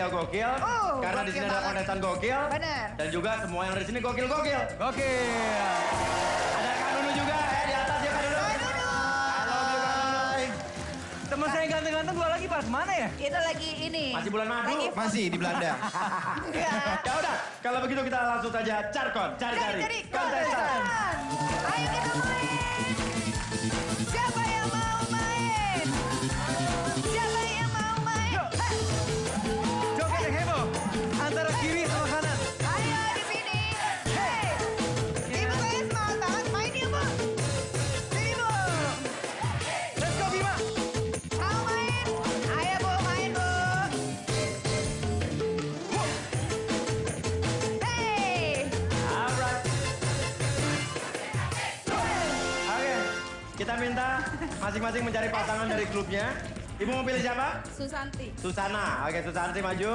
panitia gokil. Karena di sini ada kontestan gokil. Bener. Dan juga semua yang ada di sini gokil-gokil. Gokil. Ada Kak Nunu juga di atas ya Kak Nunu. Halo Kak Nunu. Teman saya yang ganteng-ganteng dua lagi pada kemana ya? Itu lagi ini. Masih bulan madu. Masih di Belanda. Ya udah, kalau begitu kita langsung saja carkon, cari-cari kontestan. Ayo kita main. Siapa yang mau main? Siapa yang mau main? Joget yang heboh antara kiri sama kanan. Ayo di sini. Hei, ibu kayaknya semangat banget main ya bu. Sini bu. Let's go Bima. Mau main? Ayo bu main bu. Hey. Alright. Oke, kita minta masing-masing mencari pasangan dari klubnya. Ibu mau pilih siapa? Susanti. Susana. Oke, Susanti maju.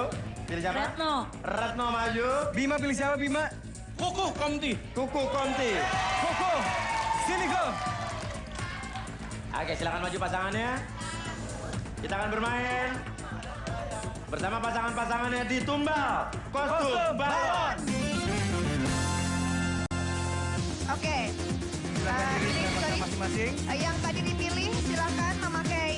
Pilih siapa? Retno. Retno maju. Bima pilih siapa Bima? Kuku Komti. Kuku Konti. Koko. Sini go. Oke, silakan maju pasangannya. Kita akan bermain bersama pasangan-pasangannya di tumbal kostum balon. Oke. Silakan diri Ini dengan sorry. masing-masing. Yang tadi dipilih silakan memakai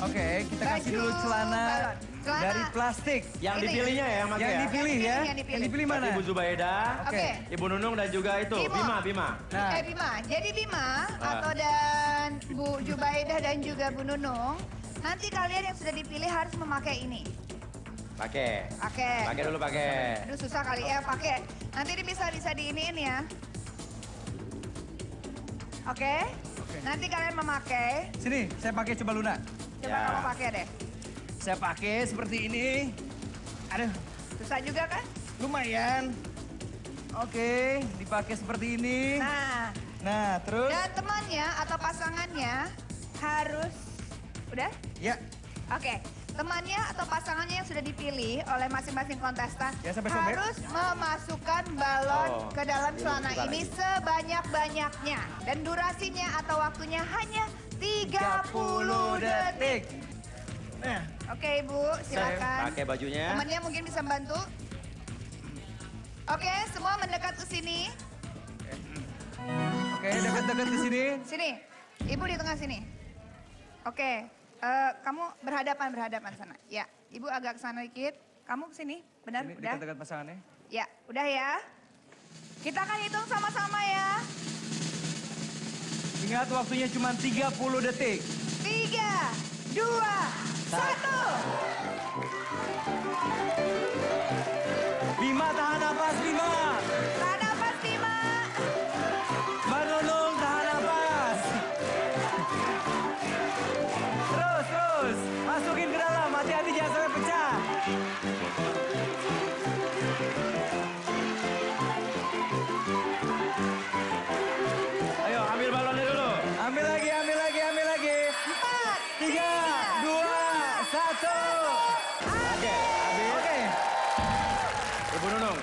Oke, kita kasih Baju dulu celana balon. Celana. dari plastik. Yang Ini. dipilihnya ya, Mas Yang ya. dipilih ya. Yang dipilih. Yang dipilih mana? Ibu Zubaida, Oke. Ibu Nunung dan juga itu Bima. Bima. Nah, Bima. Jadi Bima atau dan Bu Jubaidah dan juga Bu Nunung, nanti kalian yang sudah dipilih harus memakai ini. Pakai. Pakai. Pakai dulu pakai. Aduh susah kali ya pakai. Nanti ini bisa diiniin ya. Oke. Nanti kalian memakai. sini saya pakai coba Luna. Coba Ya. kamu pakai deh. Saya pakai seperti ini. Aduh, Susah juga kan? lumayan. Oke, dipakai seperti ini. Nah, Nah, terus? dan temannya atau pasangannya harus udah? Ya, Oke. Temannya atau pasangannya yang sudah dipilih oleh masing-masing kontestan Ya, sampai sobek. harus memasukkan balon Oh, ke dalam ini celana buka ini lagi. sebanyak-banyaknya. Dan durasinya atau waktunya hanya 30 detik. Nah, Oke Ibu, silakan. Pakai bajunya. Temannya mungkin bisa bantu. Oke, semua mendekat ke sini. oke, dekat-dekat di sini. Sini, Ibu di tengah sini. Oke, kamu berhadapan sana. Ya, Ibu agak ke sana dikit. Kamu ke sini, benar? Ini Udah? dekat-dekat pasangannya. Ya, udah ya. Kita akan hitung sama-sama ya. Ingat waktunya cuma 30 detik. 3, 2, 1. Bima tahan napas, Bima. Tahan nafas, Bima. Mbak Nunung tahan napas. Terus. Masukin ke dalam, hati-hati jangan sampai pecah. Ayo ambil balonnya dulu. Ambil lagi. 4, 3, 2, 1. Oke, ambil. Oke. Ibu Nunung.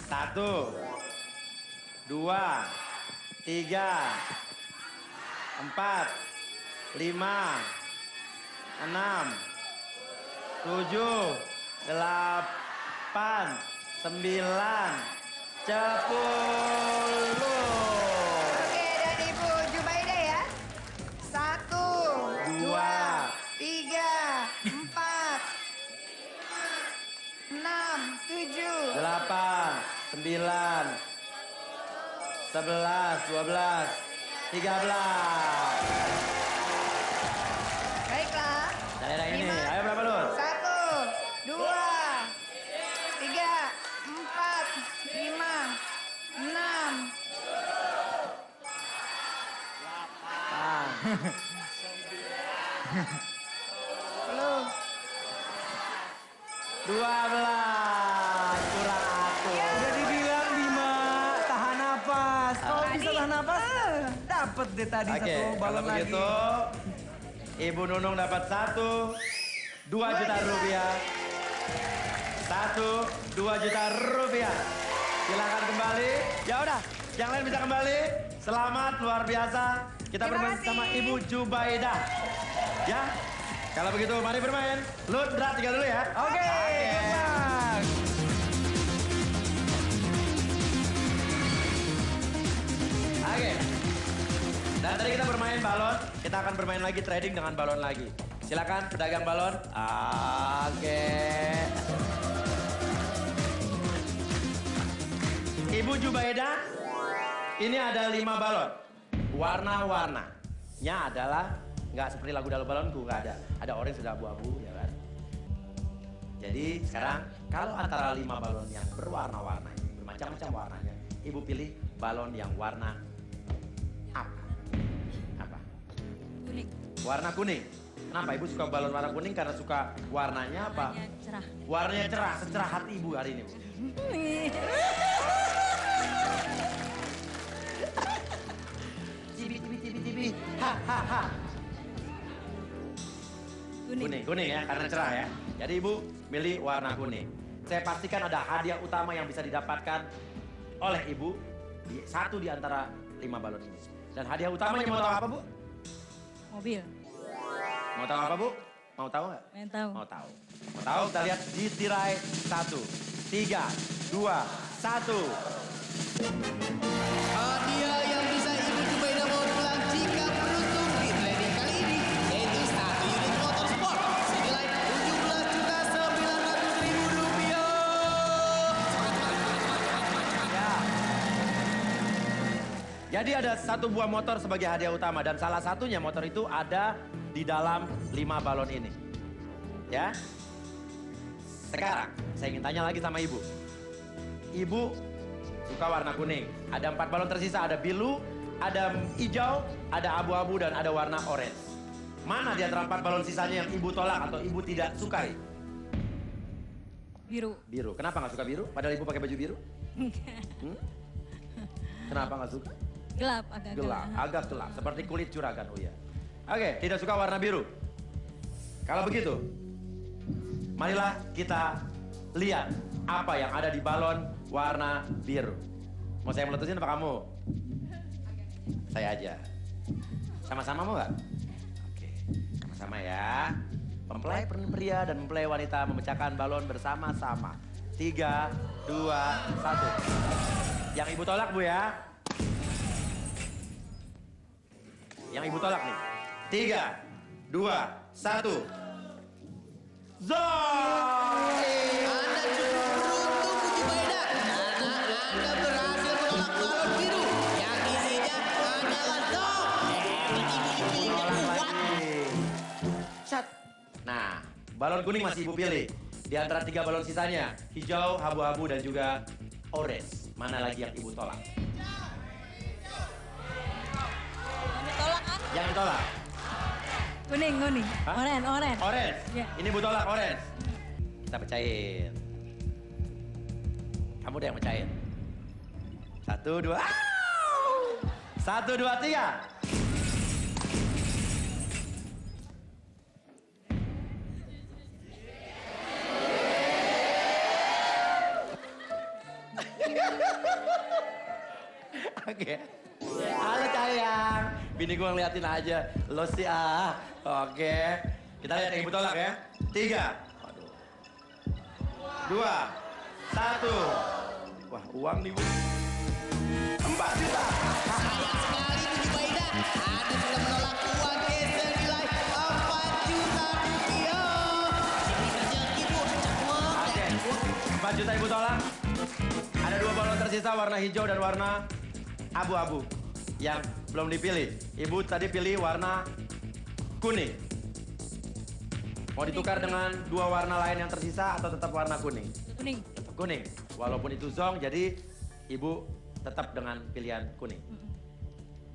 1, 2, 3, 4, 5, 6, 7, 8, 9, 10. Oke, dan Ibu Jubaidah ya. 1, 2, 3, 4, 6, 7. 8, 9, 11, 12, 13. Baiklah. Daerah ini, Lima. ayo berapa lu? 1, 2, 3, 4, 5, 6. Ah, 10. 12, kurang aku. Udah dibilang Bima, tahan napas. Kalau Tadi, bisa tahan napas, dapet deh tadi Oke, satu kalau balon lagi. begitu Ibu Nunung dapat 2 juta rupiah. 2 juta rupiah. Silakan kembali. Ya udah, yang lain bisa kembali. Selamat luar biasa. Kita Terima bermain kasih. sama Ibu Jubaidah. Ya. Kalau begitu mari bermain. Lu Dra tinggal dulu ya. Oke, good luck. Oke. Dan tadi kita bermain balon, kita akan bermain lagi trading dengan balon lagi. Silakan pedagang balon. Oke. Ibu Jubaida, ini ada 5 balon. Warna-warnanya adalah nggak seperti lagu dalam balonku, nggak ada. Ada orange, sudah abu-abu, ya kan? Jadi sekarang kalau antara 5 balon yang berwarna-warna, bermacam-macam warnanya, ibu pilih balon yang warna apa? Apa? Kuning. Warna kuning. Kenapa ibu suka balon warna kuning? Karena suka warnanya apa? Warnanya cerah. Warnanya cerah, secerah hati ibu hari ini, Bu. Cibi, ha, ha, ha. Kuning ya, karena cerah ya. Jadi ibu milih warna kuning. Saya pastikan ada hadiah utama yang bisa didapatkan oleh ibu di satu di antara 5 balon ini. Dan hadiah utamanya mau tahu apa, Bu? Mobil. Mau tahu apa, Bu? Mau tahu nggak? Pengen tahu. Mau tahu. Mau tahu? Kita lihat di tirai 1, 3, 2, 1. Hadiah yang bisa Ibu Jubaida bawa pulang jika beruntung di trading kali ini yaitu 1 unit motor sport senilai Rp17.900.000. Ya. Jadi ada 1 buah motor sebagai hadiah utama dan salah satunya motor itu ada di dalam 5 balon ini. Ya. Sekarang saya ingin tanya lagi sama ibu. Ibu suka warna kuning. Ada 4 balon tersisa, ada biru, ada hijau, ada abu-abu dan ada warna orange. Mana di antara 4 balon sisanya yang ibu tolak atau ibu tidak sukai? Biru. Biru. Kenapa nggak suka biru? Padahal ibu pakai baju biru? Kenapa nggak suka? Gelap, agak gelap. Agak gelap, seperti kulit juragan Uya. Oke, tidak suka warna biru. Kalau begitu, marilah kita lihat apa yang ada di balon warna biru. Mau saya meletusin apa kamu? Saya aja. Sama-sama mau nggak? Oke, sama-sama ya. Mempelai pria dan mempelai wanita memecahkan balon bersama-sama. 3, 2, 1. Yang ibu tolak, Bu ya. Yang ibu tolak nih. 3, 2, 1. Zong! Anda cukup beruntung Bu Jubaida karena Anda berhasil menolak balon biru yang isinya adalah dog. Ibu-ibunya kuat. Cat. Nah, balon kuning masih ibu pilih. Di antara 3 balon sisanya, hijau, abu-abu, dan juga orange. Mana lagi yang ibu tolak? Ditolak kan? Yang ditolak? Kuning. Hah? Oren. Orange? Ya. Ini ibu tolak orange? Kita pecahin. Kamu deh yang pecahin. 1, 2. 1, 2, 3. Oke. Halo sayang. Bini gue ngeliatin aja. Lo sih ah. Oke. Kita lihat yang ibu tolak ya. 3. 2. 1. Wah, uang nih, Bu. 4 juta. Sayang sekali Bu Jubaida, Anda sudah menolak uang cash senilai Rp4 juta. Ini rezeki Bu, Oke. 4 juta ibu tolak. Ada 2 balon tersisa warna hijau dan warna abu-abu yang belum dipilih. Ibu tadi pilih warna kuning. Mau ditukar dengan 2 warna lain yang tersisa atau tetap warna kuning? Kuning. Tetap kuning. Walaupun itu zong, jadi ibu tetap dengan pilihan kuning.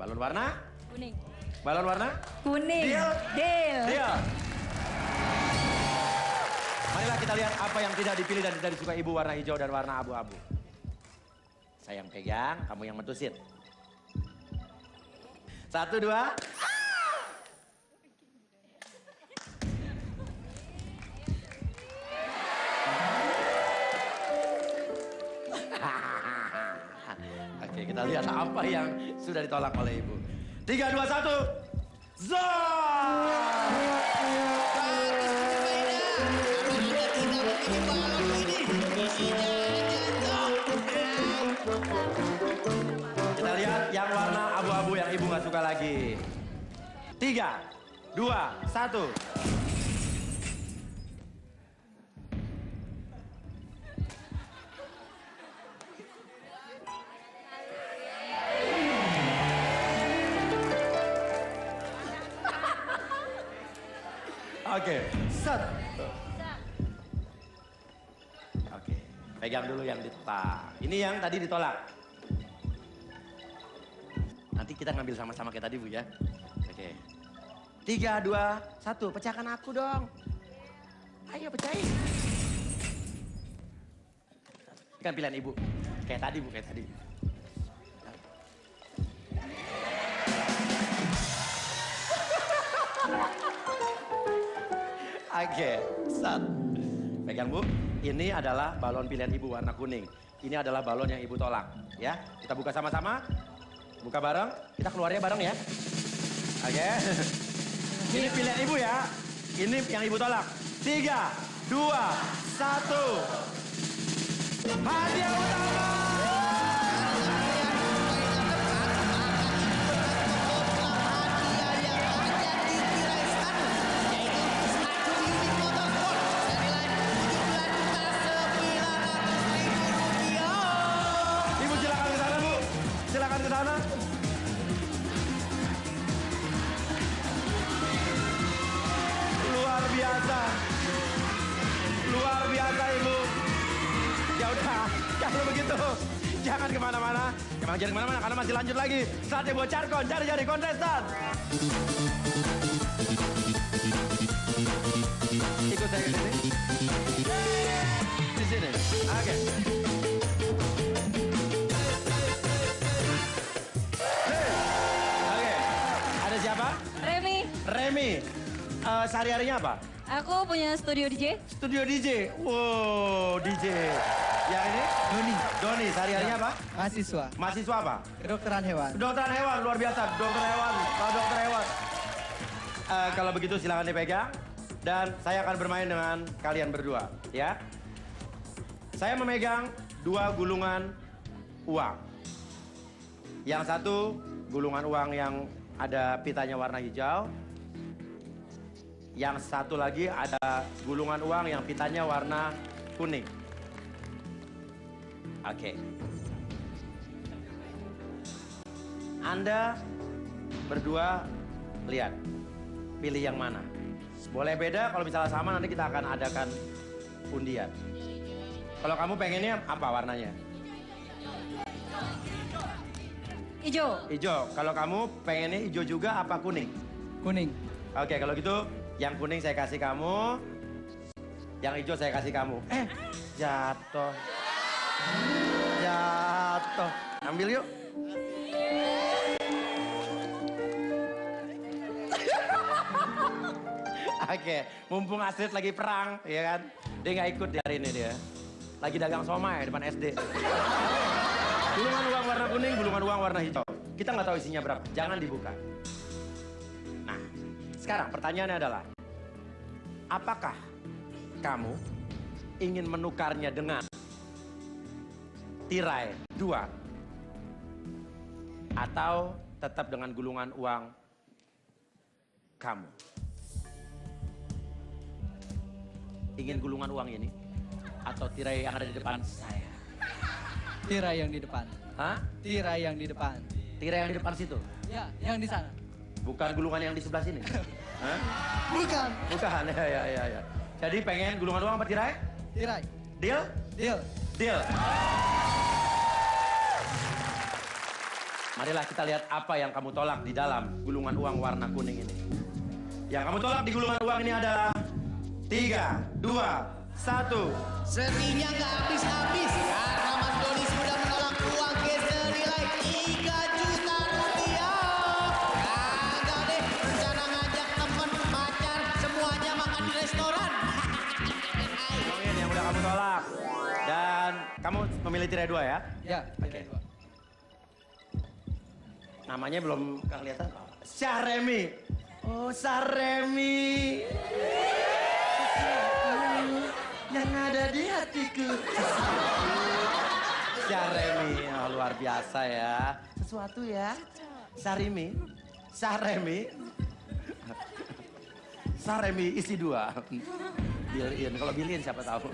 Balon warna? Kuning. Balon warna? Kuning. Deal? Deal. Deal. Marilah kita lihat apa yang tidak dipilih dan tidak disukai ibu warna hijau dan warna abu-abu. Saya yang pegang, kamu yang metusin. 1, 2. Oke, kita lihat apa yang sudah ditolak oleh ibu. 3, 2, 1. Zong! suka lagi. 3, 2, 1. Oke, set. Oke, pegang dulu yang ditolak. Ini yang tadi ditolak. Nanti kita ngambil sama-sama kayak tadi, Bu ya. Oke. 3, 2, 1. Pecahkan aku dong. Ayo pecahin. Ini kan pilihan Ibu. Kayak tadi, Bu, kayak tadi. Oke, set. Pegang, Bu. Ini adalah balon pilihan Ibu warna kuning. Ini adalah balon yang Ibu tolak, ya. Kita buka sama-sama. Buka bareng, kita keluarnya bareng ya. Oke. Ini pilihan Ibu ya. Ini yang Ibu tolak. 3, 2, 1. Hadiah utama! Ibu silakan ke sana, Bu. Silakan ke sana. Luar biasa. Luar biasa, Ibu. Ya udah, kalau begitu jangan kemana-mana. Emang jangan kemana-mana karena masih lanjut lagi. Saatnya buat Carkon, cari-cari kontestan. Ikut saya ke sini. Di sini. Oke. Oke. Ada siapa? Remi, Remi. Sehari-harinya apa? aku punya studio DJ. Studio DJ. Wow, DJ. Yang ini? Doni, Doni, sehari-harinya apa? mahasiswa, Mahasiswa apa? kedokteran hewan. Kedokteran hewan, luar biasa. Dokter hewan, Pak dokter hewan. Kalau begitu silakan dipegang. Dan saya akan bermain dengan kalian berdua, ya. Saya memegang 2 gulungan uang. Yang satu gulungan uang yang ada pitanya warna hijau. Yang satu lagi ada gulungan uang yang pitanya warna kuning. Oke. Anda berdua lihat, pilih yang mana. Boleh beda, kalau misalnya sama nanti kita akan adakan undian. Kalau kamu pengennya apa warnanya? Ijo. Hijau. Kalau kamu pengennya hijau juga apa kuning? Kuning. Oke, kalau gitu yang kuning saya kasih kamu, yang hijau saya kasih kamu. Jatuh. Jatuh. Ambil yuk. Oke, mumpung Astrid lagi perang, ya kan? Dia nggak ikut di hari ini dia. Lagi dagang somai depan SD. Gulungan uang warna kuning, gulungan uang warna hijau. Kita nggak tahu isinya berapa, jangan dibuka. Nah, sekarang pertanyaannya adalah, apakah kamu ingin menukarnya dengan tirai 2 atau tetap dengan gulungan uang kamu? Ingin gulungan uang ini atau tirai yang ada di depan saya? Tirai yang di depan. Hah? Tirai yang di depan. Tirai yang di depan situ? Ya, yang di sana. Bukan gulungan yang di sebelah sini? Hah? Bukan. Bukan, ya. Jadi pengen gulungan uang apa tirai? Tirai. Deal? Deal. Deal. Marilah kita lihat apa yang kamu tolak di dalam gulungan uang warna kuning ini. Yang kamu tolak di gulungan uang ini adalah 3, 2, 1. Sedihnya nggak habis-habis karena Mas Doni sudah menolak uang cash senilai 3 juta rupiah. Gagal deh rencana ngajak temen, pacar, semuanya makan di restoran. Uang ini yang udah kamu tolak. Dan kamu memilih tirai 2 ya? Ya. Oke. Namanya belum kelihatan. Syaremi. Oh, Syaremi. Yang ada di hatiku. Syaremi, oh, luar biasa ya. Sesuatu ya. Syarimi. Saremi. Saremi isi 2. Bilin, kalau Bilin siapa tahu.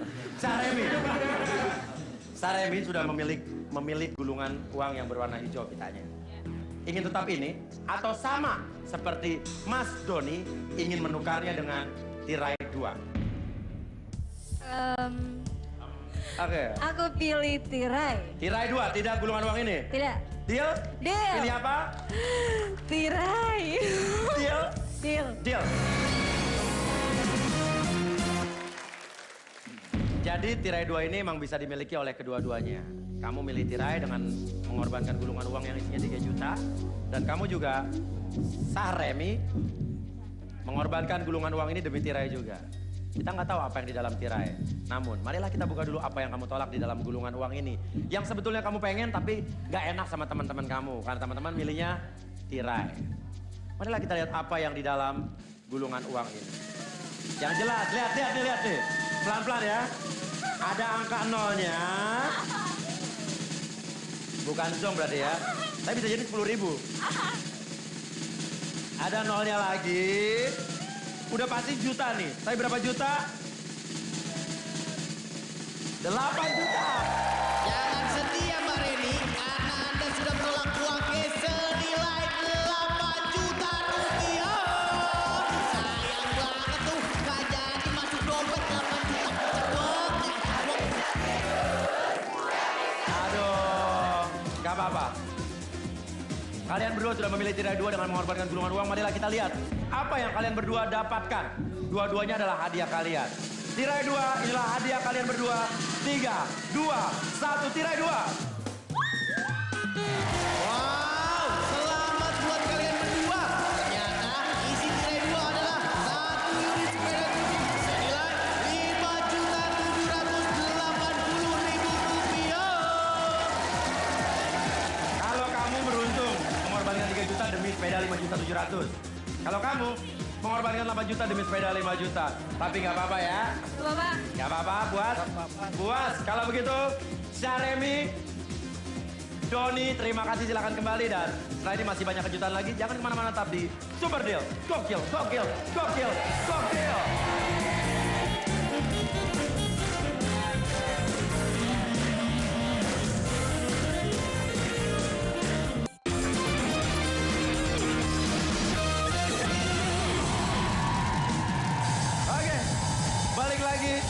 Saremi sudah memilih gulungan uang yang berwarna hijau pitanya. Ingin tetap ini atau sama seperti Mas Doni ingin menukarnya dengan tirai 2? Oke. Aku pilih tirai. Tirai 2, tidak gulungan uang ini? Tidak. Deal? Deal. Pilih apa? Tirai. Deal? Deal. Deal. Jadi tirai 2 ini memang bisa dimiliki oleh kedua-duanya. Kamu milih tirai dengan mengorbankan gulungan uang yang isinya 3 juta. Dan kamu juga, Saremi, mengorbankan gulungan uang ini demi tirai juga. Kita nggak tahu apa yang di dalam tirai. Namun, marilah kita buka dulu apa yang kamu tolak di dalam gulungan uang ini. Yang sebetulnya kamu pengen tapi nggak enak sama teman-teman kamu. Karena teman-teman milihnya tirai. Marilah kita lihat apa yang di dalam gulungan uang ini. Yang jelas, lihat nih. Pelan-pelan ya. Ada angka 0-nya. Bukan zong berarti ya. Tapi bisa jadi 10.000. Ada 0-nya lagi. Udah pasti juta nih. Tapi berapa juta? 8 juta. Jangan sedih ya Mbak Reni, karena Anda sudah menolak uang cash senilai 8 juta rupiah. Sayang banget tuh, gak jadi masuk dompet 8 juta. Cepet. Aduh, gak apa-apa. Kalian berdua sudah memilih tirai 2 dengan mengorbankan gulungan uang. Marilah kita lihat apa yang kalian berdua dapatkan. Dua-duanya adalah hadiah kalian. Tirai 2 inilah hadiah kalian berdua. 3, 2, 1, tirai 2. Wow, selamat buat kalian berdua. Ternyata isi tirai 2 adalah 1 unit sepeda kucing senilai 5.780.000 rupiah. Kalau kamu beruntung mengorbankan 3 juta demi sepeda 5.700.000. Kalau kamu mengorbankan 8 juta demi sepeda 5 juta. Tapi nggak apa-apa ya. Bapak. Nggak apa-apa, puas? Puas. Kalau begitu, Saremi, Doni, terima kasih, silakan kembali. Dan setelah ini masih banyak kejutan lagi. Jangan kemana-mana, tetap di Super Deal. Gokil, gokil, gokil, gokil. Oke, balik lagi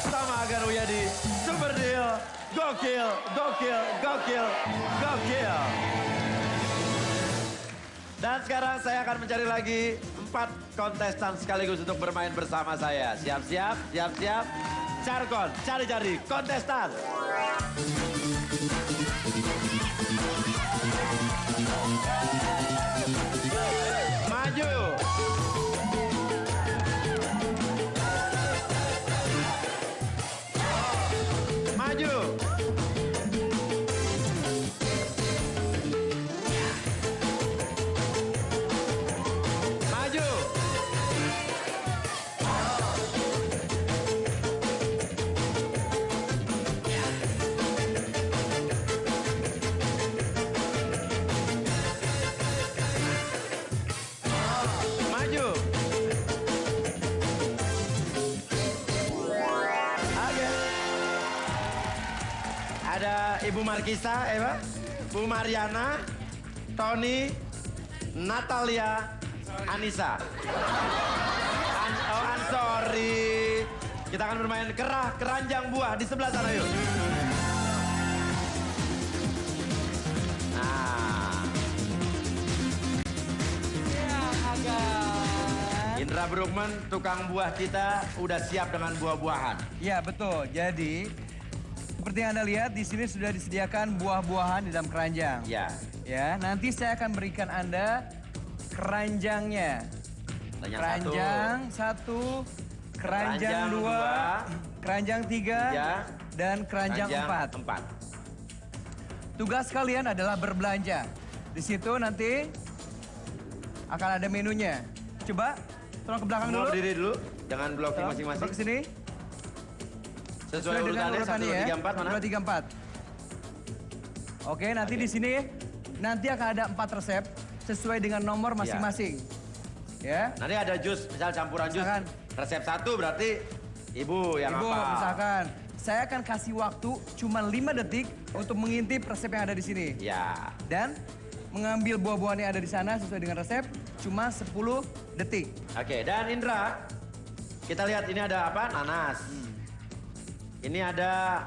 sama Agar Uya di Super Deal. Gokil, gokil, gokil, gokil. Dan sekarang saya akan mencari lagi 4 kontestan sekaligus untuk bermain bersama saya. Siap-siap, siap-siap. Carkon, cari-cari kontestan. Maju. Maju. Maju. Maju. Oke. Ada Ibu Markisa, Eva, Bu Mariana, Tony, Natalia, Anissa. Sorry. Kita akan bermain kerah keranjang buah di sebelah sana yuk. Nah. Indra Brugman, tukang buah kita udah siap dengan buah-buahan. Ya betul, jadi seperti yang Anda lihat di sini sudah disediakan buah-buahan di dalam keranjang. Ya. Ya, nanti saya akan berikan Anda keranjangnya. Keranjang 1, keranjang 2, keranjang 3, dan keranjang 4. 4. Tugas kalian adalah berbelanja. Di situ nanti akan ada menunya. Coba, tolong ke belakang Semua dulu. berdiri dulu, jangan blocking Tolong, masing-masing. tolong ke sini. Sesuai dengan urutannya 1, urutannya 2, ya. 3, 4 mana? 2, 3, 4. Oke, nanti di sini nanti akan ada 4 resep. sesuai dengan nomor masing-masing. Ya. Nanti ada jus, misal campuran jus. Misalkan. Resep 1 berarti ibu yang Ibu, apa? misalkan saya akan kasih waktu cuma 5 detik untuk mengintip resep yang ada di sini. Ya. Dan mengambil buah-buahan yang ada di sana sesuai dengan resep cuma 10 detik. Oke, dan Indra, kita lihat ini ada apa? Nanas. Ini ada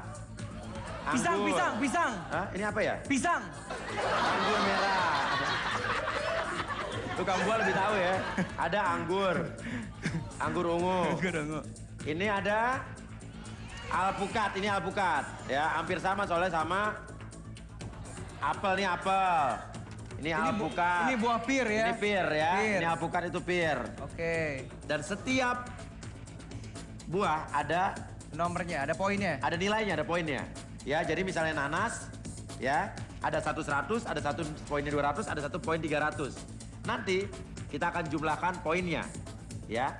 anggur. Pisang. Hah? Ini apa ya? Pisang. Anggur merah. Tukang buah lebih tahu ya. Ada anggur. Anggur ungu. Ini ada alpukat. Ini alpukat. Ya, hampir sama soalnya sama apel. Ini apel. Ini alpukat. Ini buah pir ya. Ini pir ya. Pir. Ini alpukat itu pir. Oke. Dan setiap buah ada Nomornya, ada poinnya. ada nilainya, ada poinnya. Ya, jadi misalnya nanas, ya, ada satu 100, ada satu poinnya 200, ada satu poin 300. Nanti kita akan jumlahkan poinnya, ya.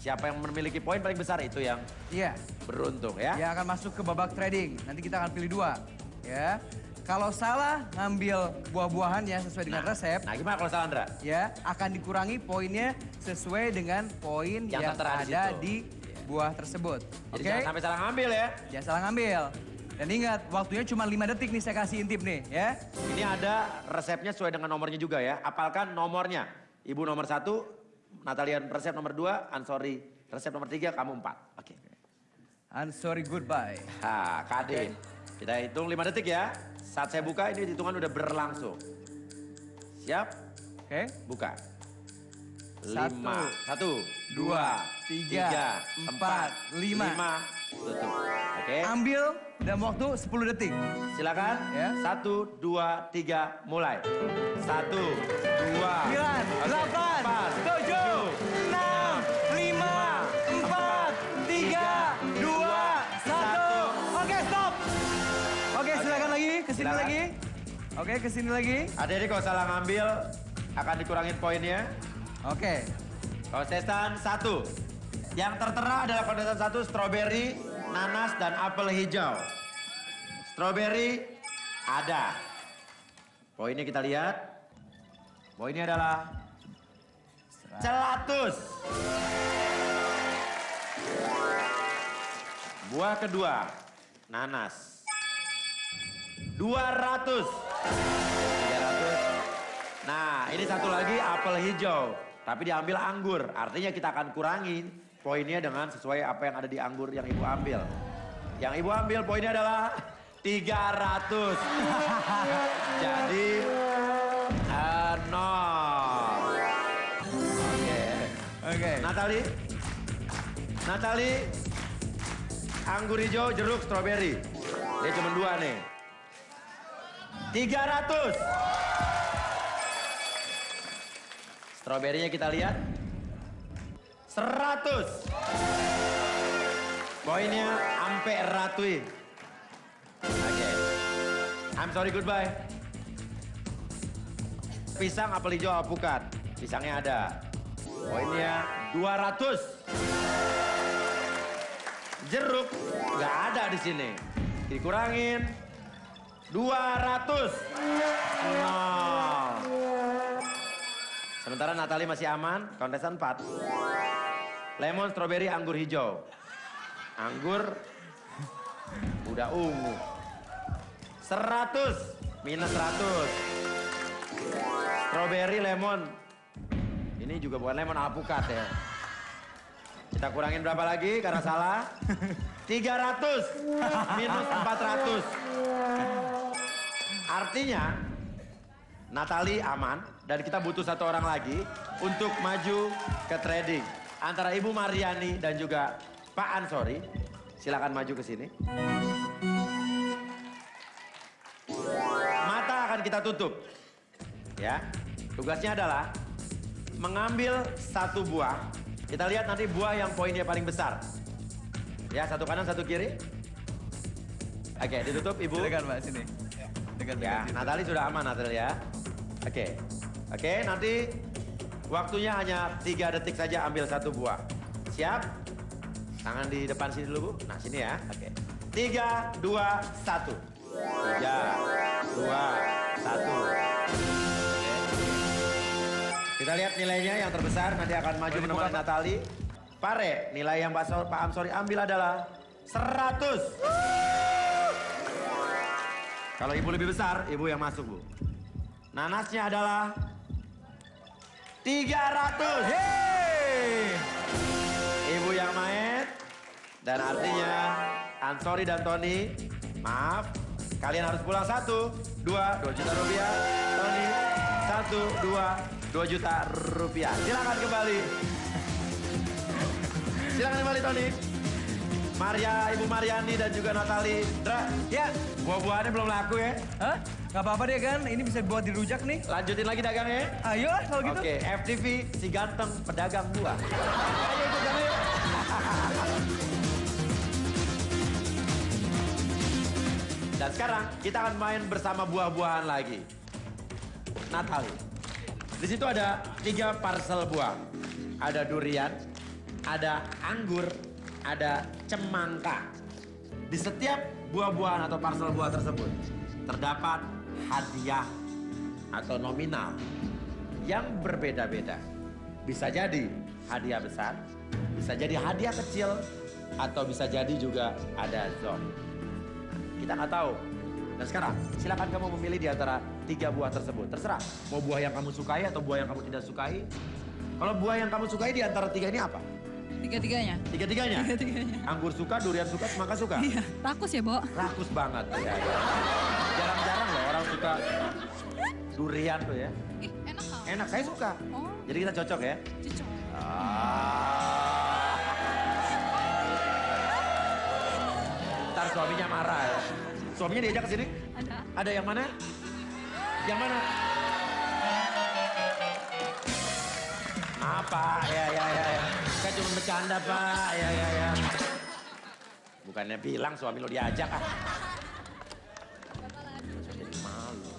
Siapa yang memiliki poin paling besar itu yang Iya. beruntung, ya. Yang akan masuk ke babak trading. Nanti kita akan pilih 2. Ya. Kalau salah ngambil buah-buahannya sesuai dengan resep, Nah, gimana kalau salah, Andra? ya akan dikurangi poinnya sesuai dengan poin Yang yang tertera di ada situ. di buah tersebut. Jadi Oke? jangan sampai salah ngambil ya. Jangan salah ngambil. Dan ingat, waktunya cuma 5 detik nih saya kasih intip nih, ya. Ini ada resepnya sesuai dengan nomornya juga ya. Apalkan nomornya. Ibu nomor 1, Natalia resep nomor 2, Ansori resep nomor 3, kamu 4. Oke. I'm sorry, goodbye. Nah, KD. Kita hitung 5 detik ya. Saat saya buka ini hitungan udah berlangsung. Siap? Oke? Buka. 1, 1, 2, 3, 4, 5. Tutup. Oke. Ambil dalam waktu 10 detik. Silakan. Ya. 1, 2, 3, mulai. 1, 2, 9, 8, 7, 6, 5, 4, 3, 2, 1. Oke, stop. Oke, silakan lagi, kesini Silakan. lagi. Oke, kesini lagi. Adik-adik kalau salah ngambil akan dikurangin poinnya. Oke. Kontestan 1. Yang tertera adalah kontestan 1, stroberi, nanas, dan apel hijau. Stroberi ada. Poinnya kita lihat. Poinnya adalah 100. Buah kedua, nanas. 200. 300. Nah, ini satu lagi apel hijau. Tapi diambil anggur. Artinya kita akan kurangin poinnya dengan sesuai apa yang ada di anggur yang ibu ambil. Yang ibu ambil poinnya adalah 300. Jadi 0. Oke. Natali, anggur hijau, jeruk, stroberi. Dia cuma 2 nih. 300. Stroberinya kita lihat. 100. Poinnya ampe ratui. Oke. I'm sorry, goodbye. Pisang, apel hijau, alpukat. Pisangnya ada. Poinnya 200. Jeruk nggak ada di sini. Dikurangin 200. 0. Sementara Natali masih aman, kontestan 4. Lemon, stroberi, anggur hijau. Anggur udah ungu. 100 minus 100. Stroberi, lemon. Ini juga bukan lemon, alpukat ya. Kita kurangin berapa lagi karena salah? 300 minus 400. Artinya Natali aman dan kita butuh 1 orang lagi untuk maju ke trading. Antara Ibu Mariani dan juga Pak Ansori. Silakan maju ke sini. Mata akan kita tutup. Ya. Tugasnya adalah mengambil 1 buah. Kita lihat nanti buah yang poinnya paling besar. Ya, 1 kanan, 1 kiri. Oke, ditutup Ibu. Silakan Mbak, sini. Dekat, Ya, sini. Natali sudah aman Natali ya. Oke. Oke, nanti waktunya hanya 3 detik saja ambil 1 buah. Siap? Tangan di depan sini dulu, Bu. Nah, sini ya. Oke. 3, 2, 1. 3, 2, 1. Oke. Kita lihat nilainya yang terbesar nanti akan maju menemani Natali. Pare, nilai yang Pak Amsori ambil adalah 100. Kalau ibu lebih besar, ibu yang masuk, Bu. Nanasnya adalah 300. Yeay! Ibu yang main. Dan artinya Ansori dan Tony, maaf, kalian harus pulang 1, 2 juta rupiah. Tony, 1, 2 juta rupiah. Silakan kembali. Silakan kembali Tony. Maria, Ibu Mariani dan juga Natali. Dra, Ya. buah-buahannya belum laku ya? Hah? Gak apa-apa deh kan, ini bisa buat dirujak nih. Lanjutin lagi dagangnya. Ayo lah kalau gitu. Oke, FTV si ganteng pedagang buah. Ayo ikut kami. Dan sekarang kita akan main bersama buah-buahan lagi. Natali. Di situ ada 3 parcel buah. Ada durian, ada anggur, ada cemangka. Di setiap buah-buahan atau parcel buah tersebut terdapat hadiah atau nominal yang berbeda-beda. Bisa jadi hadiah besar, bisa jadi hadiah kecil, atau bisa jadi juga ada zone. Kita nggak tahu. Dan sekarang silakan kamu memilih di antara 3 buah tersebut. Terserah mau buah yang kamu sukai atau buah yang kamu tidak sukai. Kalau buah yang kamu sukai di antara 3 ini apa? Tiga-tiganya. Tiga-tiganya? Tiga-tiganya. Anggur suka, durian suka, semangka suka? Iya, rakus ya, Bo. Rakus banget. Ya, ya. Jarang-jarang loh orang suka durian tuh ya. Ih, enak tau. Enak, saya suka. Oh. Jadi kita cocok ya. Cocok. Ntar suaminya marah ya. Suaminya diajak ke sini? Ada. Ada yang mana? Yang mana? Apa? Ya. Kan cuma bercanda, Pak. Ya. Bukannya bilang suami lo diajak ah. Jadi malu.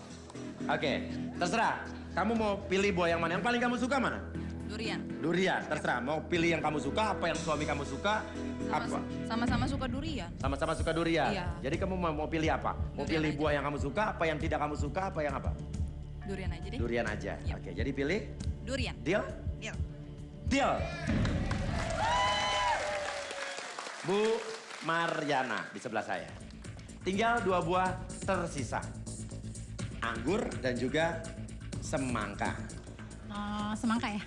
Oke, terserah. Kamu mau pilih buah yang mana? Yang paling kamu suka mana? Durian. Durian, terserah. Mau pilih yang kamu suka, apa yang suami kamu suka, apa? Sama-sama suka durian. Sama-sama suka durian. Iya. Jadi kamu mau pilih apa? Mau Durian pilih aja. buah yang kamu suka, apa yang tidak kamu suka, apa yang apa? Durian aja deh. Durian aja. Yep. Oke, jadi pilih. Durian. Deal? Deal. Deal. Bu Mariana di sebelah saya. Tinggal 2 buah tersisa. Anggur dan juga semangka. Semangka ya?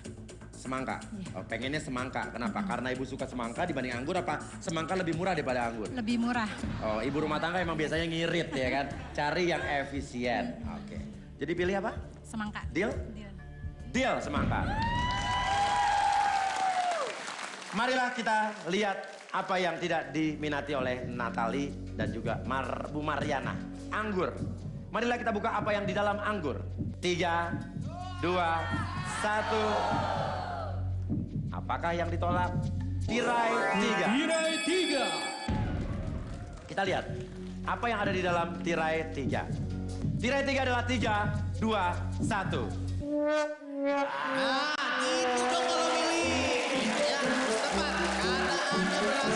Semangka. Iya. Oh, pengennya semangka. Kenapa? Karena ibu suka semangka dibanding anggur apa? Semangka lebih murah daripada anggur? Lebih murah. Oh, ibu rumah tangga emang biasanya ngirit ya kan? Cari yang efisien. Oke. Jadi pilih apa? Semangka. Deal? Deal. Deal semangka. Marilah kita lihat apa yang tidak diminati oleh Natali dan juga Bu Mariana. Anggur. Marilah kita buka apa yang di dalam anggur. 3, 2, 1. Apakah yang ditolak? Tirai 3. Tirai 3. Kita lihat apa yang ada di dalam tirai 3. Tirai 3 adalah 3, 2, 1. Nah, gitu dong kalau milih. Ya, tepat. Karena Anda berhasil menolak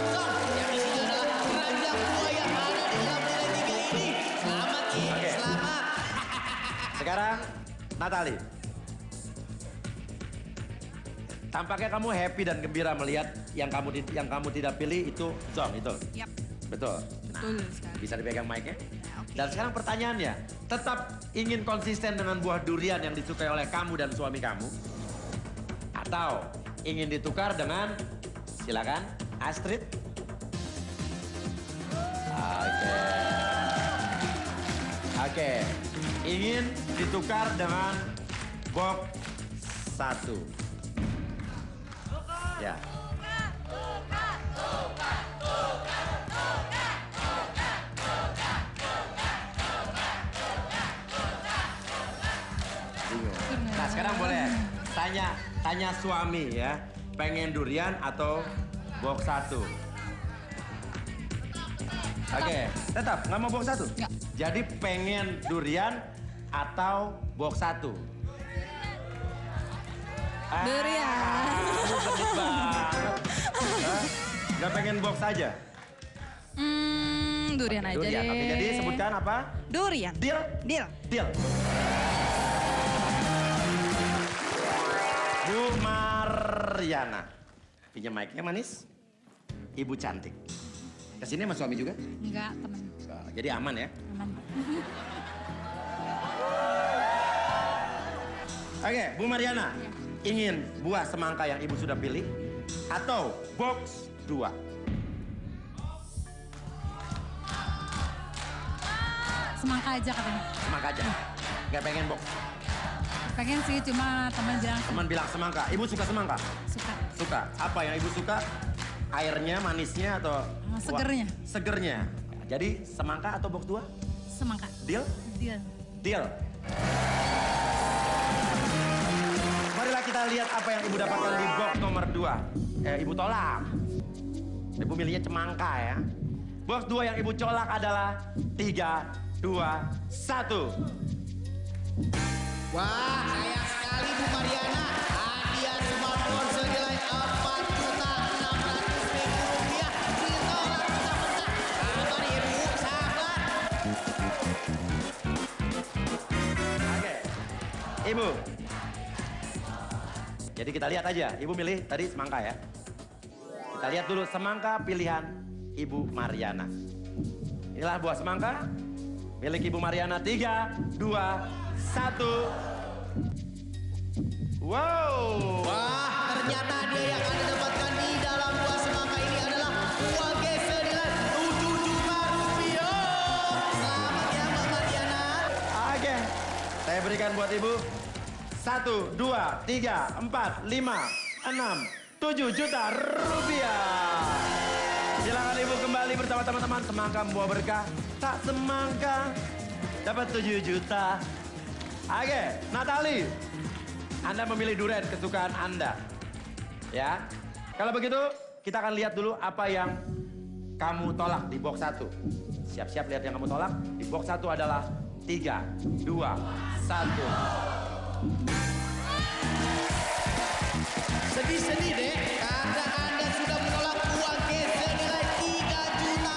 song. Yang isinya adalah keranjang buah yang ada di dalam nilai 3 ini. Selamat, Ki. Oke. Selamat. Sekarang Natali. Tampaknya kamu happy dan gembira melihat yang kamu tidak pilih itu zong itu. Yap. Betul. Betul sekali. Bisa dipegang mic-nya? Oke. Dan sekarang pertanyaannya, tetap ingin konsisten dengan buah durian yang disukai oleh kamu dan suami kamu? Atau ingin ditukar dengan, silakan, Astrid? Oke. Ingin ditukar dengan box 1. Ya. Bingung. Nah sekarang boleh tanya suami ya, pengen durian atau box 1? Oke, tetap nggak mau box 1? Nggak. Jadi pengen durian atau box 1? Durian. Kamu genit banget. Hah? Nggak pengen box aja? Durian aja Durian. deh. Oke, jadi sebutkan apa? Durian. Deal? Deal. Deal. Bu Mariana. Pinjam mic-nya manis. Ibu cantik. Kesini sama suami juga? Enggak, temen. Jadi aman ya? Aman. Oke, Bu Mariana. Ingin buah semangka yang ibu sudah pilih? Atau box 2? Semangka aja katanya. Semangka aja. Gak pengen box. Pengen sih, cuma teman bilang Teman bilang semangka. Ibu suka semangka? suka. Suka. Apa yang ibu suka? Airnya, manisnya, atau... Segernya. Segernya. Jadi semangka atau box 2? Semangka. Deal? Deal. Deal. Marilah kita lihat apa yang ibu dapatkan di box nomor 2. Ibu tolak. Ibu milihnya semangka ya. Box 2 yang ibu colak adalah 3, 2, 1. Wah, sayang sekali Bu Mariana. Hadiah smartphone senilai Rp4.600.000 ditolak mentah-mentah. Sabar Ibu, sabar. Oke. Ibu. Jadi kita lihat aja. Ibu milih tadi semangka ya. Kita lihat dulu semangka pilihan Ibu Mariana. Inilah buah semangka. Milik Ibu Mariana 3, 2, 1. Wow. Wah, ternyata dia yang Anda dapatkan di dalam buah semangka ini adalah uang cash senilai Rp7.000.000. Selamat ya Mbak Mariana. Oke. Saya berikan buat Ibu. 1, 2, 3, 4, 5, 6, 7 juta rupiah. Silakan Ibu kembali bersama teman-teman. Semangka membawa berkah. Tak semangka dapat 7 juta. Oke, Natali. Anda memilih durian kesukaan Anda. Ya. Kalau begitu, kita akan lihat dulu apa yang kamu tolak di box 1. Siap-siap lihat yang kamu tolak. Di box 1 adalah 3, 2, 1. Sedih-sedih deh, karena Anda sudah menolak uang cash senilai Rp3 juta.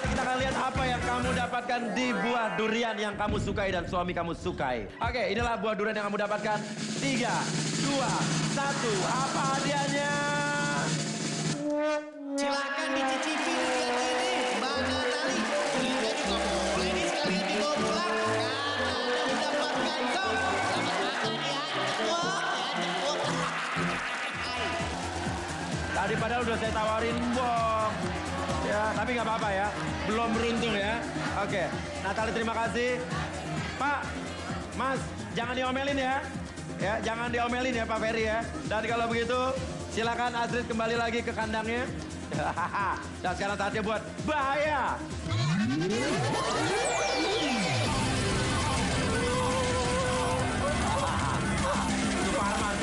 Kita akan lihat apa yang kamu dapatkan di buah durian yang kamu sukai dan suami kamu sukai. Oke, inilah buah durian yang kamu dapatkan. 3, 2, 1. Apa hadiahnya? Silakan dicicipi durian ini, Mbak Natali. Kita juga boleh nih sekalian dibawa pulang. Karena Anda mendapatkan kau. Selamat makan ya, cekuk. Ya, cekuk. Hai. Tadi padahal udah saya tawarin box. Ya, tapi nggak apa-apa ya. Belum beruntung ya. Oke, Natali terima kasih. Pak, Mas, jangan diomelin ya. Ya, jangan diomelin ya Pak Ferry ya. Dan kalau begitu, silakan Astrid kembali lagi ke kandangnya. Dan sekarang saatnya buat bahaya. Suparman.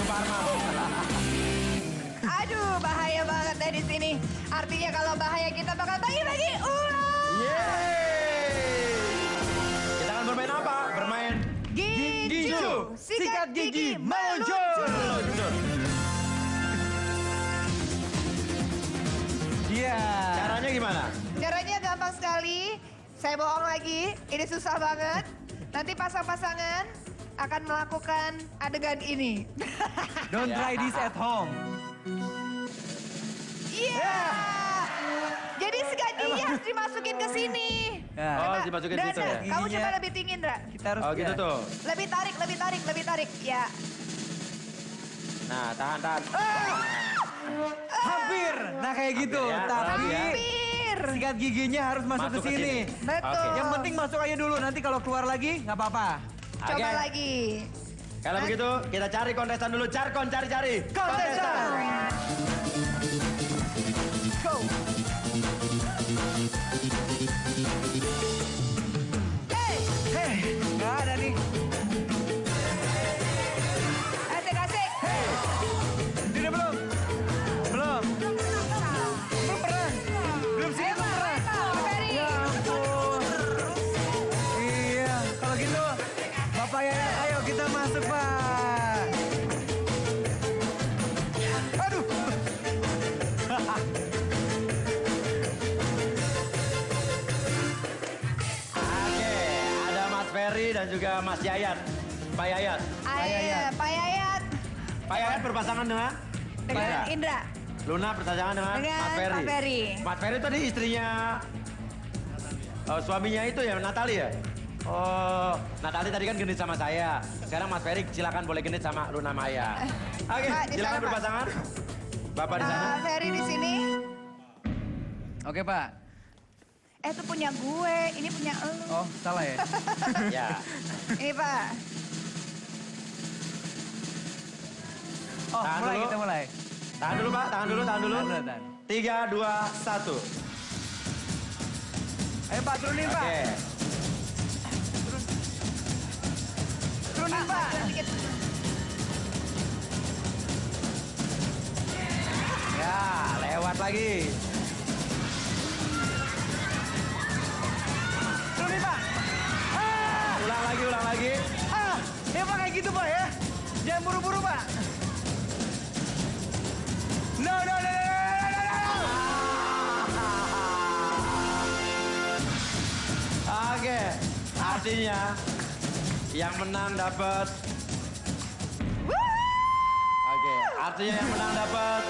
Aduh, bahaya banget deh di sini. Artinya kalau bahaya kita bakal bagi-bagi uang. Yeay! Kita akan bermain apa? Bermain Ginju, sikat gigi meluncur. Iya. Caranya gimana? Caranya gampang sekali. Saya bohong lagi, ini susah banget. Nanti pasang-pasangan akan melakukan adegan ini. Don't try this at home. Iya. Jadi sikat gigi harus dimasukin ke sini. Ya. Oh, dimasukin Dra, situ Dra, ya? kamu Giginya- coba lebih tinggi, Indra. Kita harus Oh gitu ya. tuh. Lebih tarik. Ya. Nah, tahan. Hampir. Nah kayak gitu. Hampir ya, Tapi Hampir. sikat giginya harus masuk ke sini. Betul. Oke. Yang penting masuk aja dulu. Nanti kalau keluar lagi nggak apa-apa. Coba Oke. lagi. Kalau begitu, kita cari kontestan dulu. Carkon, cari. Kontestan. Go. Hei, nggak ada nih. Asik. Ini belum. Belum pernah. Belum sih, belum pernah. Pak Ferry. Ya ampun. Iya, kalau gitu Bapak ya, ayo kita masuk Pak. Aduh. Oke, ada Mas Ferry dan juga Mas Yayat. Pak Yayat. Pak Yayat. Pak Yayat berpasangan dengan Dengan Indra. Luna berpasangan dengan Mas Ferry. Pak Ferry. Mas Ferry tadi istrinya suaminya itu ya, Natali ya? Oh, Natali tadi kan genit sama saya. Sekarang Mas Ferry silakan boleh genit sama Luna Maya. Oke, Pak, di silakan sana, Pak. berpasangan. Bapak di sana. Ferry di sini. Oke, Pak. Itu punya gue, ini punya elu. Oh, salah ya? Ya. Ini Pak. Oh, Tahan mulai dulu. kita mulai. Tahan dulu Pak, tahan dulu. Tahan, tahan. 3, 2, 1. Ayo Pak, turunin Pak. Oke. Turunin Pak. Dikit. Ya, lewat lagi. Turunin Pak. Ulang lagi. Ya Pak kayak gitu Pak ya. Jangan buru-buru Pak. No. Oke, artinya yang menang dapat. Oke, artinya yang menang dapat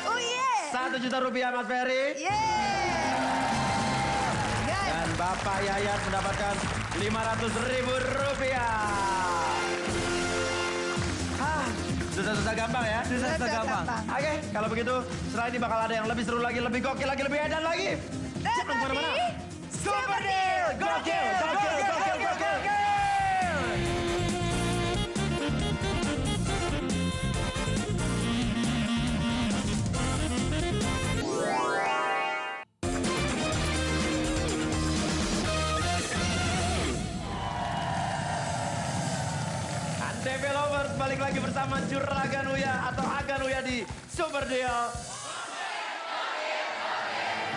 Oh yeah. 1 juta rupiah Mas Ferry. Guys, Dan Bapak Yayat mendapatkan 500.000 rupiah. Susah-susah gampang ya? Susah gampang. Oke, kalau begitu setelah ini bakal ada yang lebih seru lagi, lebih gokil lagi, lebih edan lagi. Jangan kemana-mana. Super Deal. Gokil. TV Lovers balik lagi bersama Juragan Uya atau Agan Uya di Super Deal.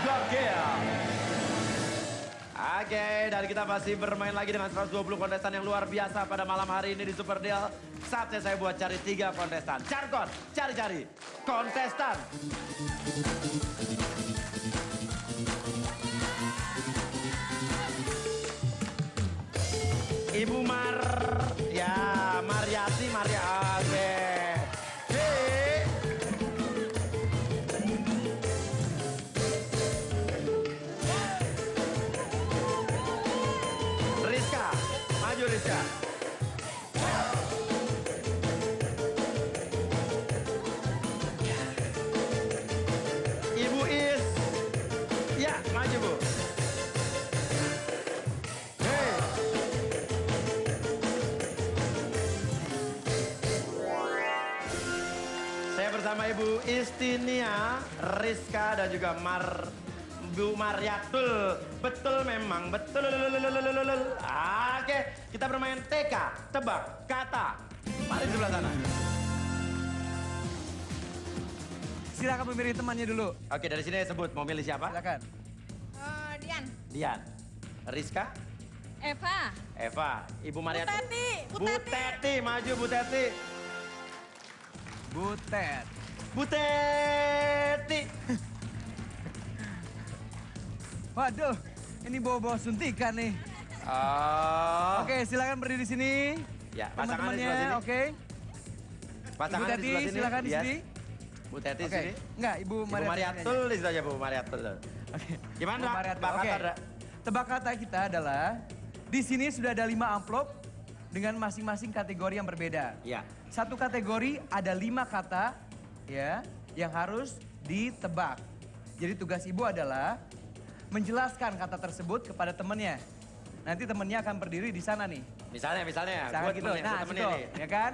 Gokil. Oke, dan kita masih bermain lagi dengan 120 kontestan yang luar biasa pada malam hari ini di Super Deal. Saatnya saya buat cari 3 kontestan. Carkon, cari kontestan. Ibu Mariati, oke. Hei. Rizka, maju Rizka. Ibu Is, ya maju Bu. Hei. Saya bersama Ibu Istinia, Rizka dan juga Bu Mariatul. Betul memang, betul. Oke, kita bermain TK, tebak kata. Mari di sebelah sana. Silakan memilih temannya dulu. Oke, dari sini sebut mau milih siapa? Silakan. Dian. Dian. Rizka, Eva, Ibu Mariatul. Bu Teti, maju Bu Teti. Butet. Bu Teti. Waduh, ini bawa-bawa suntikan nih. Oh. Oke, silakan berdiri di sini. Ya, pasangan di sebelah sini. Teman-temannya, oke. Pasangan Ibu di sebelah Teti, sini. silakan di Yes. sini. Bu Teti Oke, sini. enggak, Ibu Ibu Mariatul. Mariatul di situ aja Bu Mariatul. Oke. Gimana, Ibu Dra? Mariatul, Tebak oke. kata, Dra. Tebak kata kita adalah, di sini sudah ada 5 amplop dengan masing-masing kategori yang berbeda. Iya. Satu kategori ada 5 kata ya yang harus ditebak. Jadi tugas ibu adalah menjelaskan kata tersebut kepada temannya. Nanti temannya akan berdiri di sana nih. Misalnya, Misalkan gua gitu. temennya, Nah, gua temennya situ, nih. ya kan?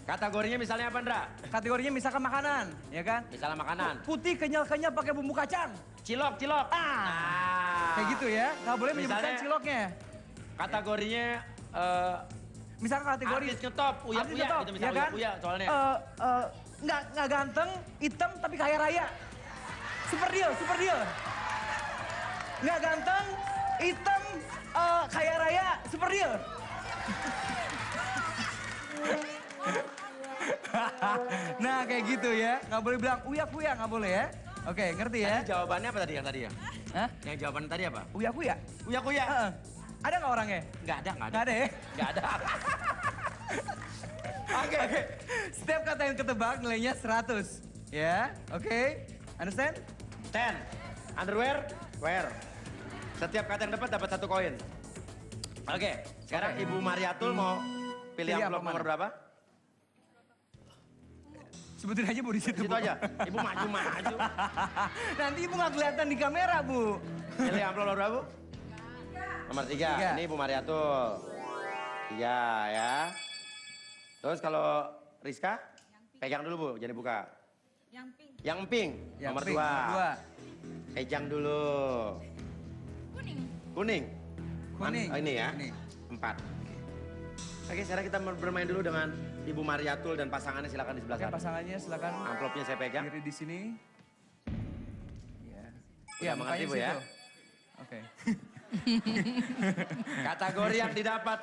Kategorinya misalnya apa, Ndra? Kategorinya misalkan makanan, ya kan? Misalnya makanan. Putih kenyal-kenyal pakai bumbu kacang. Cilok. Kayak gitu ya. Nggak boleh menyebutkan Misalnya- ciloknya. Kategorinya Misalkan kategori artis ngetop, uya artis ngetop, gitu misalnya ya kan? uya soalnya. Nggak ganteng, hitam tapi kaya raya. Super deal. Nggak ganteng, hitam, kaya raya, super deal. Nah kayak gitu ya, nggak boleh bilang uya nggak boleh ya. Oke, ngerti ya? Tadi jawabannya apa tadi yang tadi ya? Hah? Yang jawaban tadi apa? Uya? Uya. Heeh. Ada nggak orangnya? Nggak ada. Nggak ada ya? Nggak ada. Oke. Setiap kata yang ketebak nilainya 100. Ya, oke. Understand? 10. Underwear, wear. Setiap kata yang dapat 1 koin. Oke, sekarang Ibu Mariatul mau pilih Pilih amplop apa nomor mana? berapa? Sebutin aja Bu di situ. Situ Bu. aja. Ibu maju. Nanti Ibu nggak kelihatan di kamera, Bu. Pilih amplop nomor berapa, Bu? Nomor 3. Tiga. Ini Ibu Mariatul. 3 ya. Terus kalau Rizka, pegang dulu Bu, jangan dibuka. Yang pink. Yang Nomor pink, 2. nomor 2. Pegang dulu. Kuning. Kuning. Oh, ini ya. Kuning. 4. Oke, sekarang kita bermain dulu dengan Ibu Mariatul dan pasangannya, silakan di sebelah Oke, sana. pasangannya silakan Amplopnya saya pegang. diri di sini. Ya. Udah mengerti, Bu, ya? Oke. Kategori yang didapat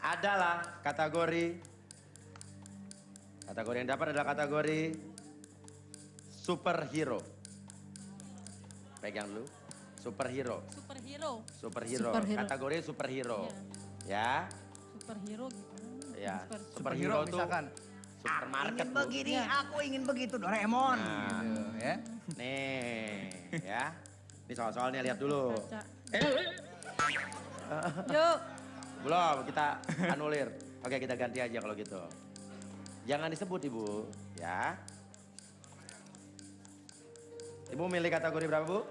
adalah kategori yang dapat adalah kategori superhero. Pegang dulu. Superhero. Superhero. Kategori superhero. Ya. Superhero gitu. Ya. Superhero Superhero tuh misalkan. supermarket, Ingin Bu. begini, aku ingin begitu, Doraemon. Nah, Gitu, ya. nih, ya. Ini soal-soalnya lihat dulu. Kaca. Eh, Yuk. belum, kita anulir. Oke, kita ganti aja kalau gitu. Jangan disebut, Ibu, ya. Ibu milih kategori berapa, Bu?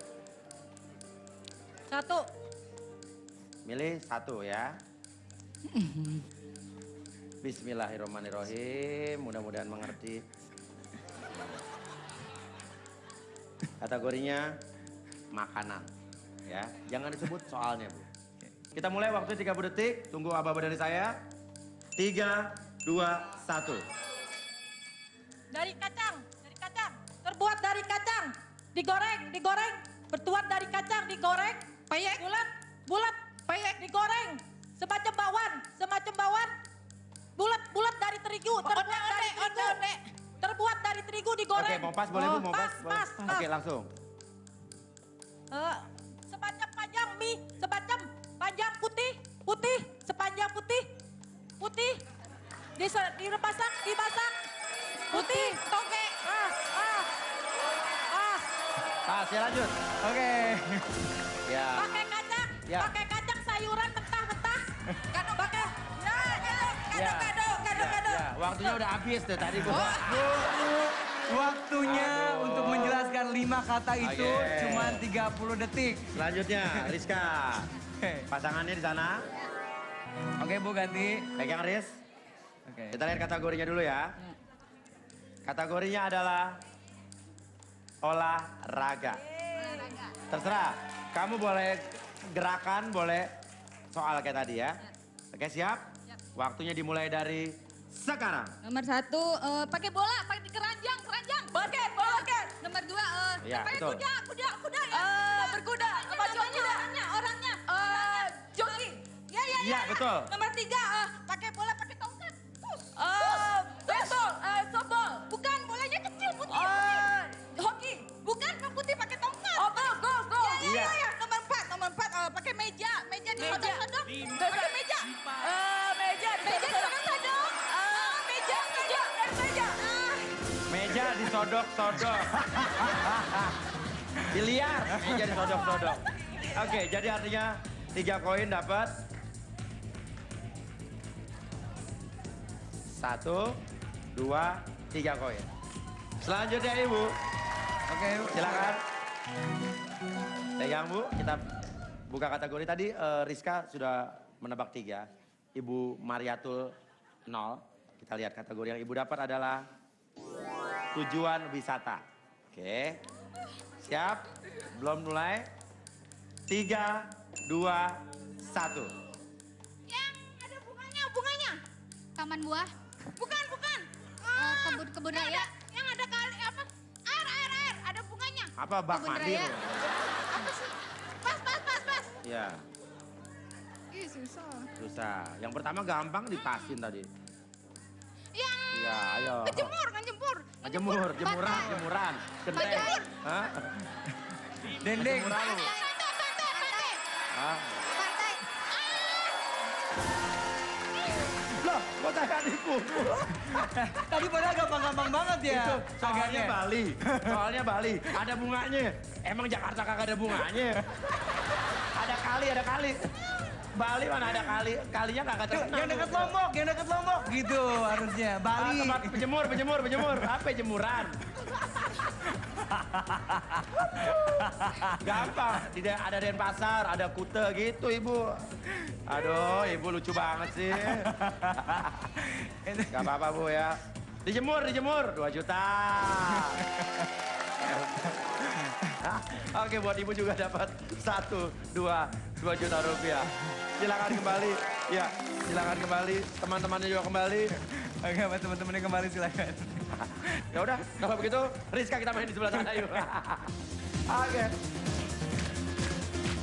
1. Milih 1 ya. Bismillahirrahmanirrahim, mudah-mudahan mengerti. Kategorinya makanan, ya. Jangan disebut soalnya, Bu. Kita mulai waktu 30 detik, tunggu aba-aba dari saya. 3, 2, 1. Dari kacang. Terbuat dari kacang. Digoreng. Bertuan dari kacang, digoreng. Peyek. Bulat. Peyek. Digoreng. Semacam bawang. Bulat dari terigu. Terbuat dari terigu digoreng. Oke, mau pas boleh, Bu? Mau pas? Pas. Oke, langsung. Sepanjang panjang mie. Panjang putih. Sepanjang putih. Dimasak. Putih. Toge. Pas, ya lanjut. Oke. Ya. Pakai kacang. Ya. Pakai kacang sayuran mentah-mentah. Pakai. Ya. Ya, waktunya udah habis tuh tadi, Bu. Waktunya Aduh. untuk menjelaskan 5 kata itu Oke. cuma 30 detik. Selanjutnya, Rizka. Pasangannya di sana. Oke, Bu, ganti. Pegang, Riz. Oke. Kita lihat kategorinya dulu ya. Kategorinya adalah olahraga. Terserah, kamu boleh gerakan, boleh soal kayak tadi ya. Oke, siap? Waktunya dimulai dari sekarang. Nomor 1, pakai bola, pakai keranjang. Basket. Nomor 2, Iya, betul. kuda ya. Berkuda. Orangnya. Jogging. Iya, betul. Nomor 3, pakai bola, pakai tongkat. Softball. Bukan, bolanya kecil, putih. Hoki. Bukan, putih pakai tongkat. Go. Iya. Nomor 4, pakai meja. Meja disodok-sodok. Pakai meja. Meja disodok-sodok. Meja. Meja disodok-sodok. Biliar, meja disodok-sodok. Oke, jadi artinya 3 koin dapat. 1, 2, 3 koin. Selanjutnya Ibu, Oke, silakan. Pegang Bu, kita buka kategori tadi. Rizka sudah menebak 3, Ibu Mariatul 0. Kita lihat kategori yang Ibu dapat adalah tujuan wisata. Oke, siap? Belum mulai? 3, 2, 1. Yang ada bunganya. Taman buah. Bukan. Kebun raya. Yang ada kali apa? Air. Ada bunganya. Apa bak Kebun mandi? raya. Bu? Apa sih? Pas. Ya, Ih, susah. susah. Yang pertama gampang dipasin tadi. Yang Iya, ayo. ngejemur. Jemuran. Kedai. Ngejemur. Hah? Dendeng. Jemuran lu. Pantai. Hah? Pantai. Loh, kok saya dipukul? Tadi padahal gampang-gampang banget ya. Itu soalnya agaknya. Bali. Soalnya Bali. Ada bunganya. Emang Jakarta kagak ada bunganya? Ada kali. Bali mana ada kali. Kalinya kagak Tuh, terkenal. yang dekat Lombok gitu harusnya. Bali. Tempat penjemur. Apa jemuran? Gampang. Tidak ada Denpasar, ada Kute gitu Ibu. Aduh, Ibu lucu banget sih. Gak apa-apa Bu ya. Dijemur, 2 juta. Oke, buat Ibu juga dapat 2 juta rupiah. Silakan kembali. Ya, silakan kembali. Teman-temannya juga kembali. Oke, buat teman-temannya kembali silakan. Ya udah, kalau begitu Rizka kita main di sebelah sana yuk. Oke.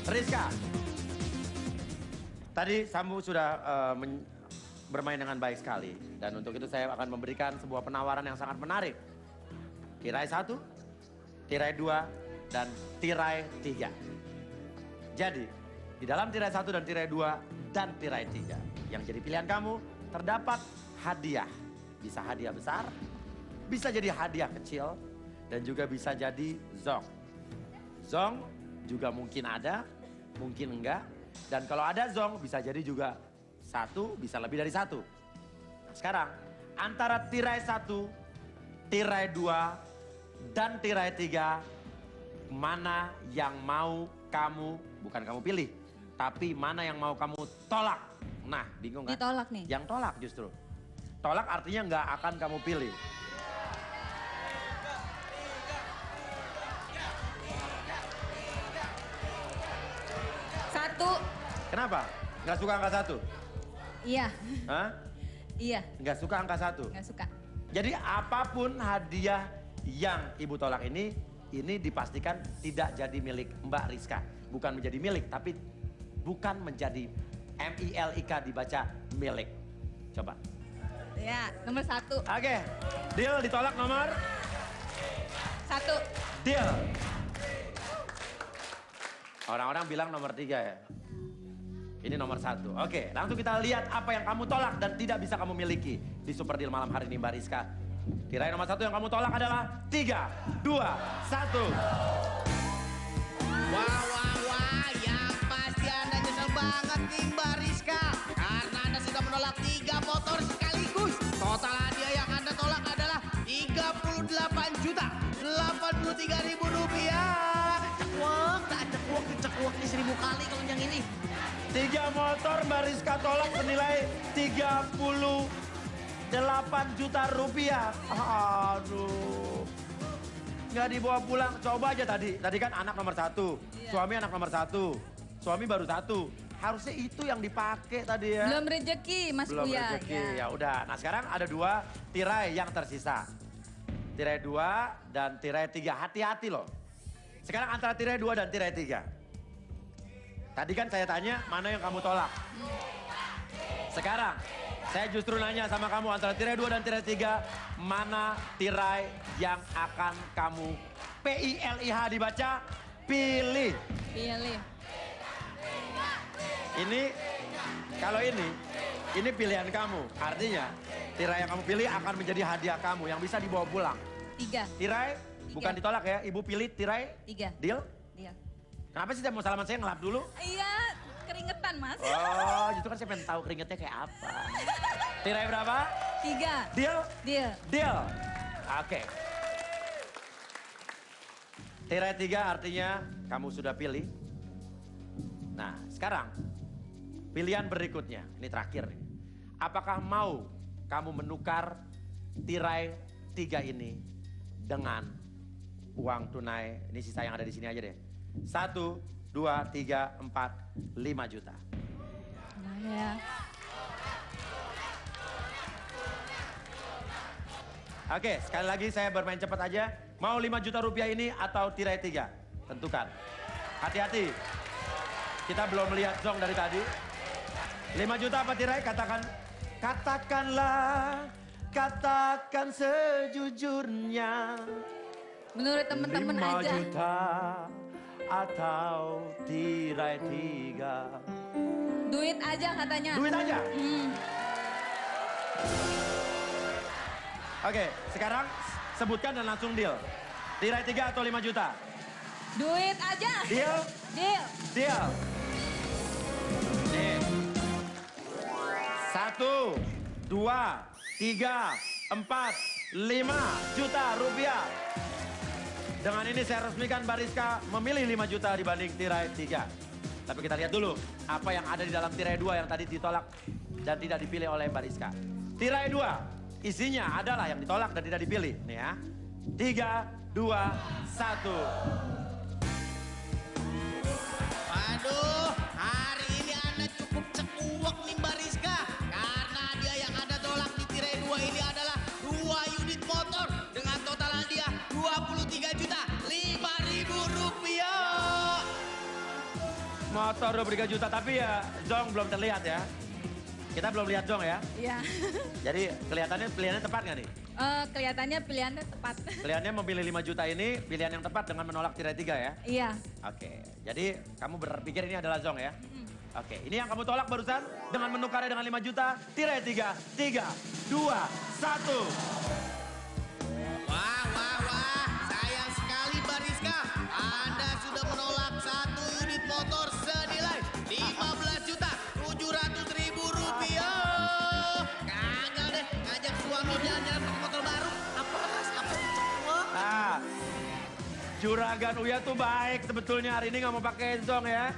Rizka. Tadi Sambu sudah bermain dengan baik sekali. Dan untuk itu saya akan memberikan sebuah penawaran yang sangat menarik. Tirai 1, tirai 2, dan tirai 3. Jadi, di dalam tirai 1 dan tirai 2 dan tirai 3. Yang jadi pilihan kamu, terdapat hadiah. Bisa hadiah besar, bisa jadi hadiah kecil, dan juga bisa jadi zong. Zong juga mungkin ada, mungkin enggak. Dan kalau ada zong bisa jadi juga 1, bisa lebih dari 1. Nah, sekarang antara tirai 1, tirai 2, dan tirai 3, mana yang mau kamu, bukan kamu pilih, tapi mana yang mau kamu tolak? Nah, bingung kan? Ditolak nih. Yang tolak justru. Tolak artinya nggak akan kamu pilih. Satu. Kenapa? Nggak suka angka 1? Iya. Hah? Iya. Nggak suka angka 1? Nggak suka. Jadi apapun hadiah yang Ibu tolak ini dipastikan tidak jadi milik Mbak Rizka. Bukan menjadi milik, tapi bukan menjadi MILIK dibaca milik. Coba. Ya, nomor 1. Oke, deal ditolak nomor 1. deal. Orang-orang bilang nomor 3 ya. Ini nomor 1. Oke, langsung kita lihat apa yang kamu tolak dan tidak bisa kamu miliki di Super Deal malam hari ini Mbak Rizka. Tirai nomor 1 yang kamu tolak adalah 3, 2, 1. Wah, yang pasti Anda nyesel banget nih Mbak Rizka. Karena Anda sudah menolak 3 motor sekaligus. Total hadiah yang Anda tolak adalah 38.083.000 rupiah. Cekwek, tak cekwek, dicekwek nih 1000 kali kalau yang ini. 3 motor Mbak Rizka tolak senilai 38 juta rupiah. Aduh. Nggak dibawa pulang. Coba aja tadi. Tadi kan anak nomor 1. Suami anak nomor 1. Suami baru 1. Harusnya itu yang dipakai tadi ya. Belum rezeki, Mas Belum Buya. rezeki. Ya udah. Nah sekarang ada 2 tirai yang tersisa. Tirai 2 dan tirai 3. Hati-hati loh. Sekarang antara tirai 2 dan tirai 3. Tadi kan saya tanya mana yang kamu tolak. Sekarang saya justru nanya sama kamu antara tirai 2 dan tirai 3. Mana tirai yang akan kamu PILIH dibaca? Pilih. Pilih. Ini, kalau ini pilihan kamu. Artinya tirai yang kamu pilih akan menjadi hadiah kamu yang bisa dibawa pulang. 3. Tirai, bukan ditolak ya. Ibu pilih tirai. 3. Deal? Iya. Kenapa sih mau salaman saya ngelap dulu? Iya, keringetan, Mas. Oh, justru kan saya pengen tahu keringetnya kayak apa. Tirai berapa? 3. Deal? Deal. Deal. Oke. Tirai 3 artinya kamu sudah pilih. Nah, sekarang pilihan berikutnya. Ini terakhir nih. Apakah mau kamu menukar tirai 3 ini dengan uang tunai? Ini sisa yang ada di sini aja deh. 1, 2, 3, 4, 5 juta. Gimana ya? Oke, sekali lagi saya bermain cepat aja. Mau 5 juta rupiah ini atau tirai 3? Tentukan. Hati-hati. Kita belum melihat zong dari tadi. 5 juta apa tirai? Katakan. Katakan sejujurnya. Menurut teman-teman 5 aja. juta atau tirai 3. Duit aja katanya. Duit aja. Oke, sekarang sebutkan dan langsung deal. Tirai 3 atau 5 juta? Duit aja. Deal? Deal. Deal. Nih. 1, 2, 3, 4, 5 juta rupiah. Dengan ini saya resmikan Bariska memilih 5 juta dibanding tirai 3. Tapi kita lihat dulu apa yang ada di dalam tirai 2 yang tadi ditolak dan tidak dipilih oleh Bariska. Tirai 2 isinya adalah yang ditolak dan tidak dipilih. Nih ya. 3, 2, 1. Waduh, hari ini Anda cukup cekuwek nih Mbak Rizka. Karena dia yang Anda tolak di tirai 2 ini adalah 2 unit motor. Dengan total hadiah 23 juta 5.000 rupiah. Motor 23 juta tapi ya Zong belum terlihat ya. Kita belum lihat Zong ya. Iya. Jadi kelihatannya pilihannya tepat nggak nih? Kelihatannya pilihannya tepat. Pilihannya memilih 5 juta ini pilihan yang tepat dengan menolak tirai 3 ya? Iya. Oke, jadi kamu berpikir ini adalah Zong ya? Oke, ini yang kamu tolak barusan dengan menukarnya dengan 5 juta, tirai 3, 2, 1. Wah, wah, wah. Sayang sekali Mbak Rizka. Anda sudah menolak 1 unit motor senilai 15 juta 700.000 rupiah. Gagal deh ngajak suami jalan-jalan pakai motor baru. Apa sih cekuwek? Ah, Juragan Uya tuh baik sebetulnya hari ini nggak mau pakai Zong ya.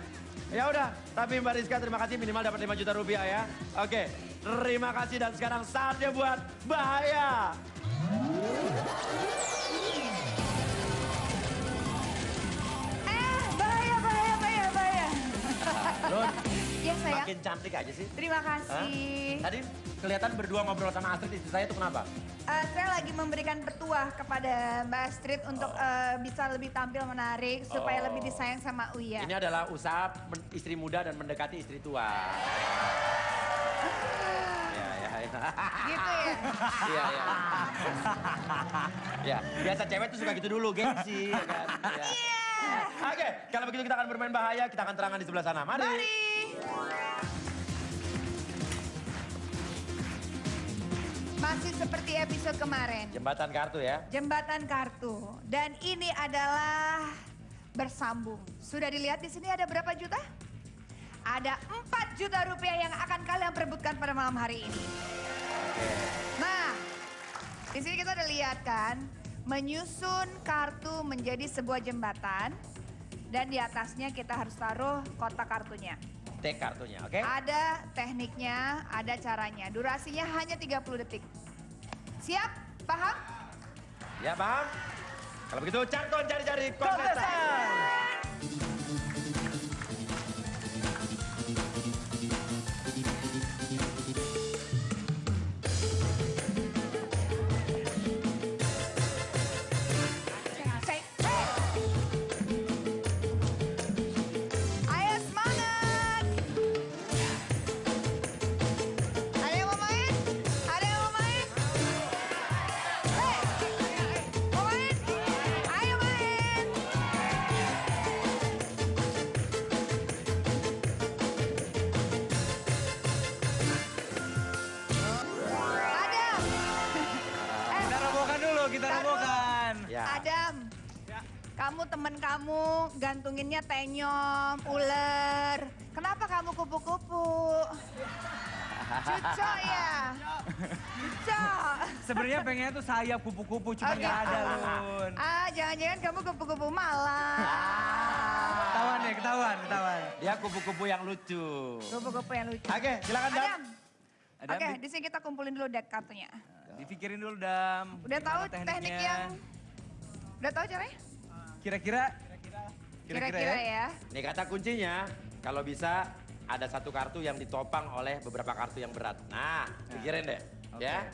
Ya udah, tapi Mbak Rizka terima kasih minimal dapat 5 juta rupiah ya. Oke, terima kasih dan sekarang saatnya buat bahaya. Bahaya. Lun, Ya sayang, makin cantik aja sih. terima Hah? kasih. Tadi kelihatan berdua ngobrol sama Astrid istri saya itu kenapa? Saya lagi memberikan petuah kepada Mbak Astrid untuk bisa lebih tampil menarik supaya lebih disayang sama Uya. Ini adalah usaha istri muda dan mendekati istri tua. Ya. Gitu ya? Iya. Ya, biasa cewek tuh suka gitu dulu, gengsi. Ya kan? Ya. Oke, kalau begitu kita akan bermain bahaya, kita akan terangkan di sebelah sana. Mari. Masih seperti episode kemarin. Jembatan kartu ya. Jembatan kartu. Dan ini adalah bersambung. Sudah dilihat di sini ada berapa juta? Ada 4 juta rupiah yang akan kalian perebutkan pada malam hari ini. Nah, di sini kita udah lihat kan, menyusun kartu menjadi sebuah jembatan dan di atasnya kita harus taruh kotak kartunya. T kartunya, oke? Ada tekniknya, ada caranya. Durasinya hanya 30 detik. Siap? Paham? Ya, paham? Kalau begitu, Carton cari-cari kontestan. Ayo semangat! Ada yang mau main? Ada yang mau main? Hei! Mau main? Ayo main! Adam! Kita robohkan dulu, kita Taruh. robohkan. Ya. Adam, kamu temen kamu gantunginnya tenyom, ular. Kenapa kamu kupu-kupu? Cucok ya? Cucok. Sebenarnya pengennya tuh sayap kupu-kupu, cuma Oke. nggak ada, Lun. Jangan-jangan kamu kupu-kupu malam. Ketahuan deh, ketahuan. Dia kupu-kupu yang lucu. Kupu-kupu yang lucu. Oke, silakan Dam. Adam. Adam, Oke, di sini kita kumpulin dulu deck kartunya. dipikirin dulu, Dam. Udah tahu Gimana teknik yang... Udah tahu caranya? Kira-kira ya. Nih kata kuncinya, kalau bisa ada satu kartu yang ditopang oleh beberapa kartu yang berat. Nah, pikirin deh. Ya,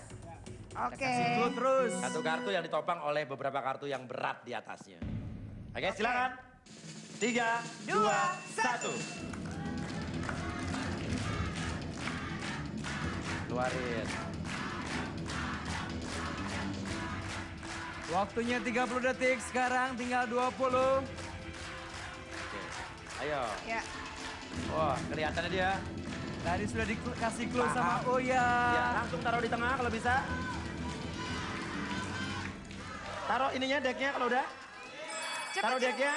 Oke. Kasih clue terus. satu kartu yang ditopang oleh beberapa kartu yang berat di atasnya. Oke, silakan. 3, 2, 1. Keluarin. Waktunya 30 detik, sekarang tinggal 20. Oke, ayo. Ya. Wah, kelihatannya dia Tadi sudah dikasih clue Paham. sama Uya. Ya, langsung taruh di tengah kalau bisa. Taruh ininya decknya kalau udah. Taruh decknya.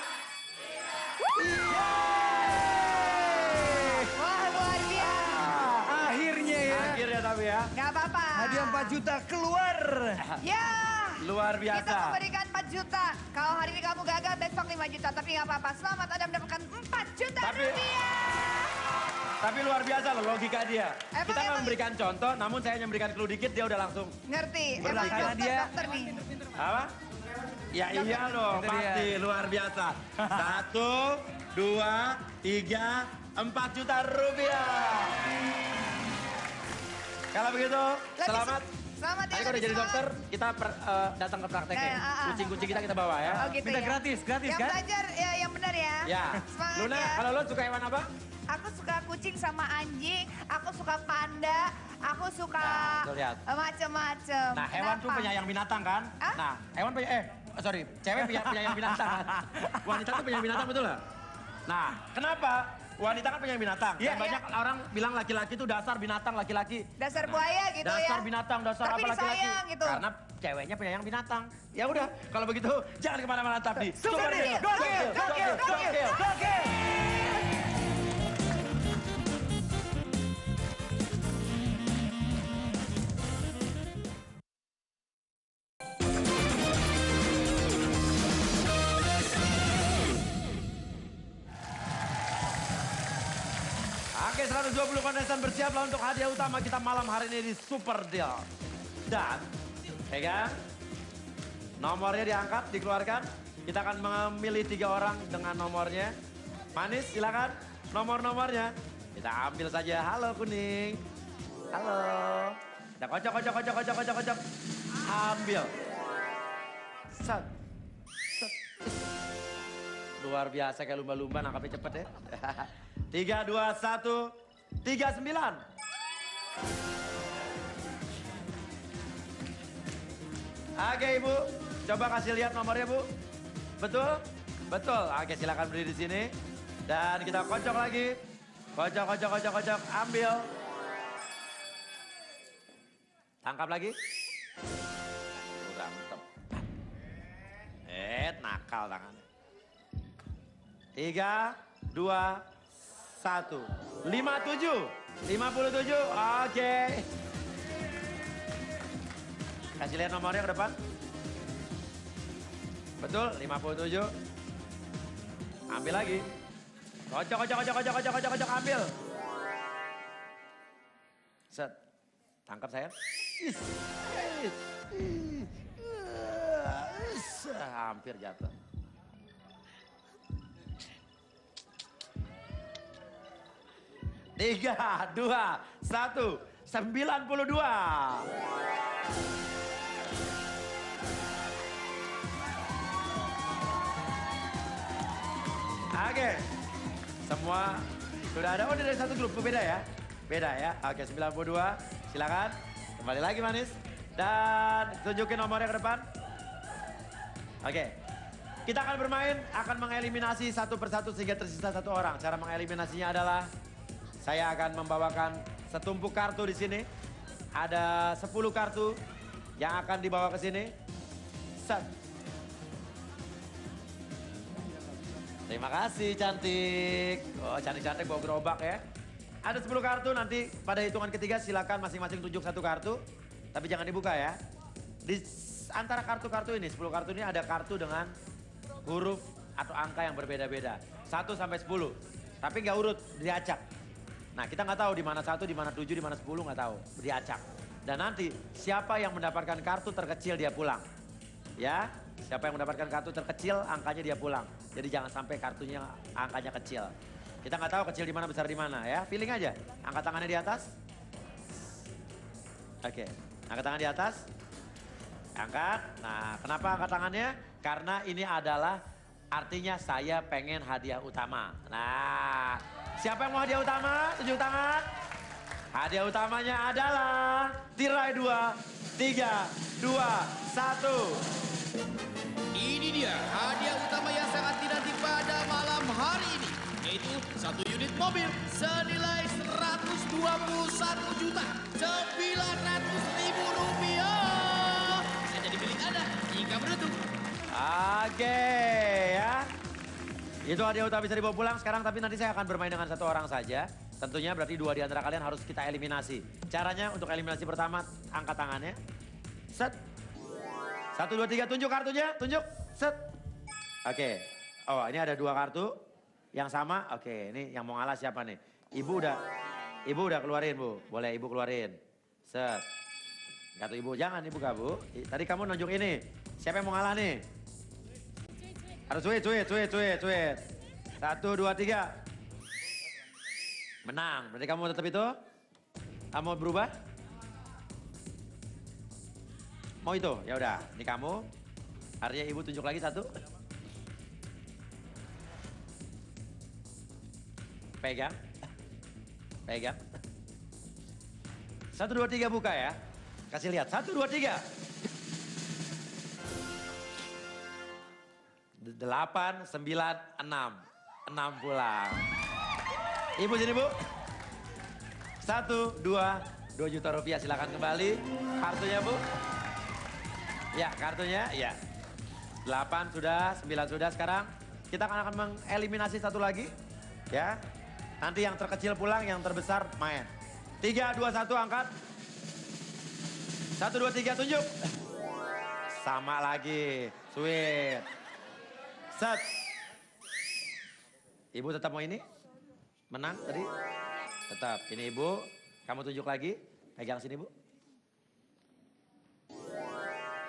Wah, luar biasa. Akhirnya ya. Akhirnya tapi ya. Gak apa-apa. Hadiah 4 juta keluar. Ya. Luar Kita biasa. memberikan 4 juta. Kalau hari ini kamu gagal, besok 5 juta. Tapi gak apa-apa. Selamat Anda mendapatkan 4 juta rupiah. Tapi luar biasa loh logika dia. Emang- Kita nggak emang- memberikan contoh, namun saya hanya memberikan clue dikit, dia udah langsung. Ngerti. Benar, Emang karena dia- dokter nih. Apa? Ya iya dong, Itu dia. pasti luar biasa. 1, 2, 3, 4 juta rupiah. Kalau begitu, selamat. Selamat ya. Tadi kalau udah jadi semua. dokter, kita datang ke prakteknya. Kucing-kucing kita bawa ya. Oh gitu Minta ya. gratis Yang kan? belajar ya yang benar ya. Ya. Semangat Luna, ya. kalau lo suka hewan apa? Aku suka kucing sama anjing, aku suka panda, aku suka Nah, tuh lihat. macem-macem. Nah, hewan tuh Kenapa? penyayang binatang kan? Hah? Nah, hewan sorry, cewek penyayang binatang kan? Wanita tuh penyayang binatang betul nggak? Nah, kenapa? Wanita kan penyayang binatang. Iya. Dan banyak orang bilang laki-laki tuh dasar binatang, laki-laki. Dasar buaya gitu ya. Dasar binatang, dasar Tapi apa laki-laki. disayang gitu. Karena ceweknya penyayang binatang. Ya udah, kalau begitu jangan kemana-mana tapi Super Deal. Gokil. Oke, 120 kontestan bersiaplah untuk hadiah utama kita malam hari ini di Super Deal. Dan, pegang. Nomornya diangkat, dikeluarkan. Kita akan memilih 3 orang dengan nomornya. Manis, silakan. Nomor-nomornya. Kita ambil saja. Halo kuning. Halo. Kita kocok. Ambil. Set. Set. Luar biasa kayak lumba-lumba nangkapnya cepet ya. 3, 2, 1, 39. Oke Ibu, coba kasih lihat nomornya Bu. Betul? Betul. Oke silakan berdiri di sini. Dan kita kocok lagi. Kocok. Ambil. Tangkap lagi. Mantap. Nakal tangannya. 3, 2, 1. 57. 57. Oke. Kasih lihat nomornya ke depan. Betul, 57. Ambil lagi. Kocok, ambil. Set. Tangkap saya. Hampir jatuh. Tiga, 2, 1, 92. Oke, semua sudah ada. Oh, dari satu grup, beda ya? Beda ya? Oke, 92. Silakan. Kembali lagi manis. Dan tunjukin nomornya ke depan. Oke. Kita akan bermain, akan mengeliminasi satu persatu sehingga tersisa 1 orang. Cara mengeliminasinya adalah saya akan membawakan setumpuk kartu di sini. Ada 10 kartu yang akan dibawa ke sini. Set. Terima kasih cantik. Oh cantik-cantik bawa gerobak ya. Ada 10 kartu nanti pada hitungan ketiga silakan masing-masing tunjuk 1 kartu. Tapi jangan dibuka ya. Di antara kartu-kartu ini, 10 kartu ini ada kartu dengan huruf atau angka yang berbeda-beda. 1 sampai 10. Tapi nggak urut, diacak. Nah kita nggak tahu di mana 1, di mana 7, di mana 10 nggak tahu. Diacak. Dan nanti siapa yang mendapatkan kartu terkecil dia pulang. Ya, siapa yang mendapatkan kartu terkecil angkanya dia pulang. Jadi jangan sampai kartunya angkanya kecil. Kita nggak tahu kecil di mana besar di mana ya. Feeling aja. Angkat tangannya di atas. Oke, angkat tangan di atas. Angkat. Nah, kenapa angkat tangannya? Karena ini adalah artinya saya pengen hadiah utama. Nah, siapa yang mau hadiah utama? Tunjuk tangan. Hadiah utamanya adalah tirai 2, 3, 2, 1. Ini dia hadiah utama yang sangat dinanti pada malam hari ini. Yaitu 1 unit mobil senilai 100 21.900.000 rupiah. Bisa jadi milik Anda jika beruntung. Oke ya. Itu hadiah utama bisa dibawa pulang sekarang, tapi nanti saya akan bermain dengan satu orang saja. Tentunya berarti 2 di antara kalian harus kita eliminasi. Caranya untuk eliminasi pertama, angkat tangannya. Set. 1, 2, 3, tunjuk kartunya, tunjuk. Set. Oke. Oh, ini ada 2 kartu yang sama. Oke, ini yang mau ngalah siapa nih? Ibu udah keluarin, Bu. Boleh Ibu keluarin. Set. Kartu Ibu, jangan dibuka, Bu. Tadi kamu nunjuk ini. Siapa yang mau ngalah nih? Harus cuit. 1, 2, 3. Menang. Berarti kamu tetap itu? Kamu mau berubah? Mau itu? Ya udah, ini kamu. Artinya Ibu tunjuk lagi 1. Pegang. 1, 2, 3 buka ya. Kasih lihat. 1, 2, 3. 8, 9, 6. 6 pulang. Ibu sini, Bu. 1, 2 juta rupiah, silakan kembali. Kartunya, Bu. Ya, kartunya, ya. 8 sudah, 9 sudah. Sekarang kita akan mengeliminasi 1 lagi. Ya. Nanti yang terkecil pulang, yang terbesar main. 3, 2, 1, angkat. 1, 2, 3, tunjuk. Sama lagi. Sweet. Set. Ibu tetap mau ini? Menang tadi? Tetap. Ini Ibu. Kamu tunjuk lagi. Pegang sini, Bu.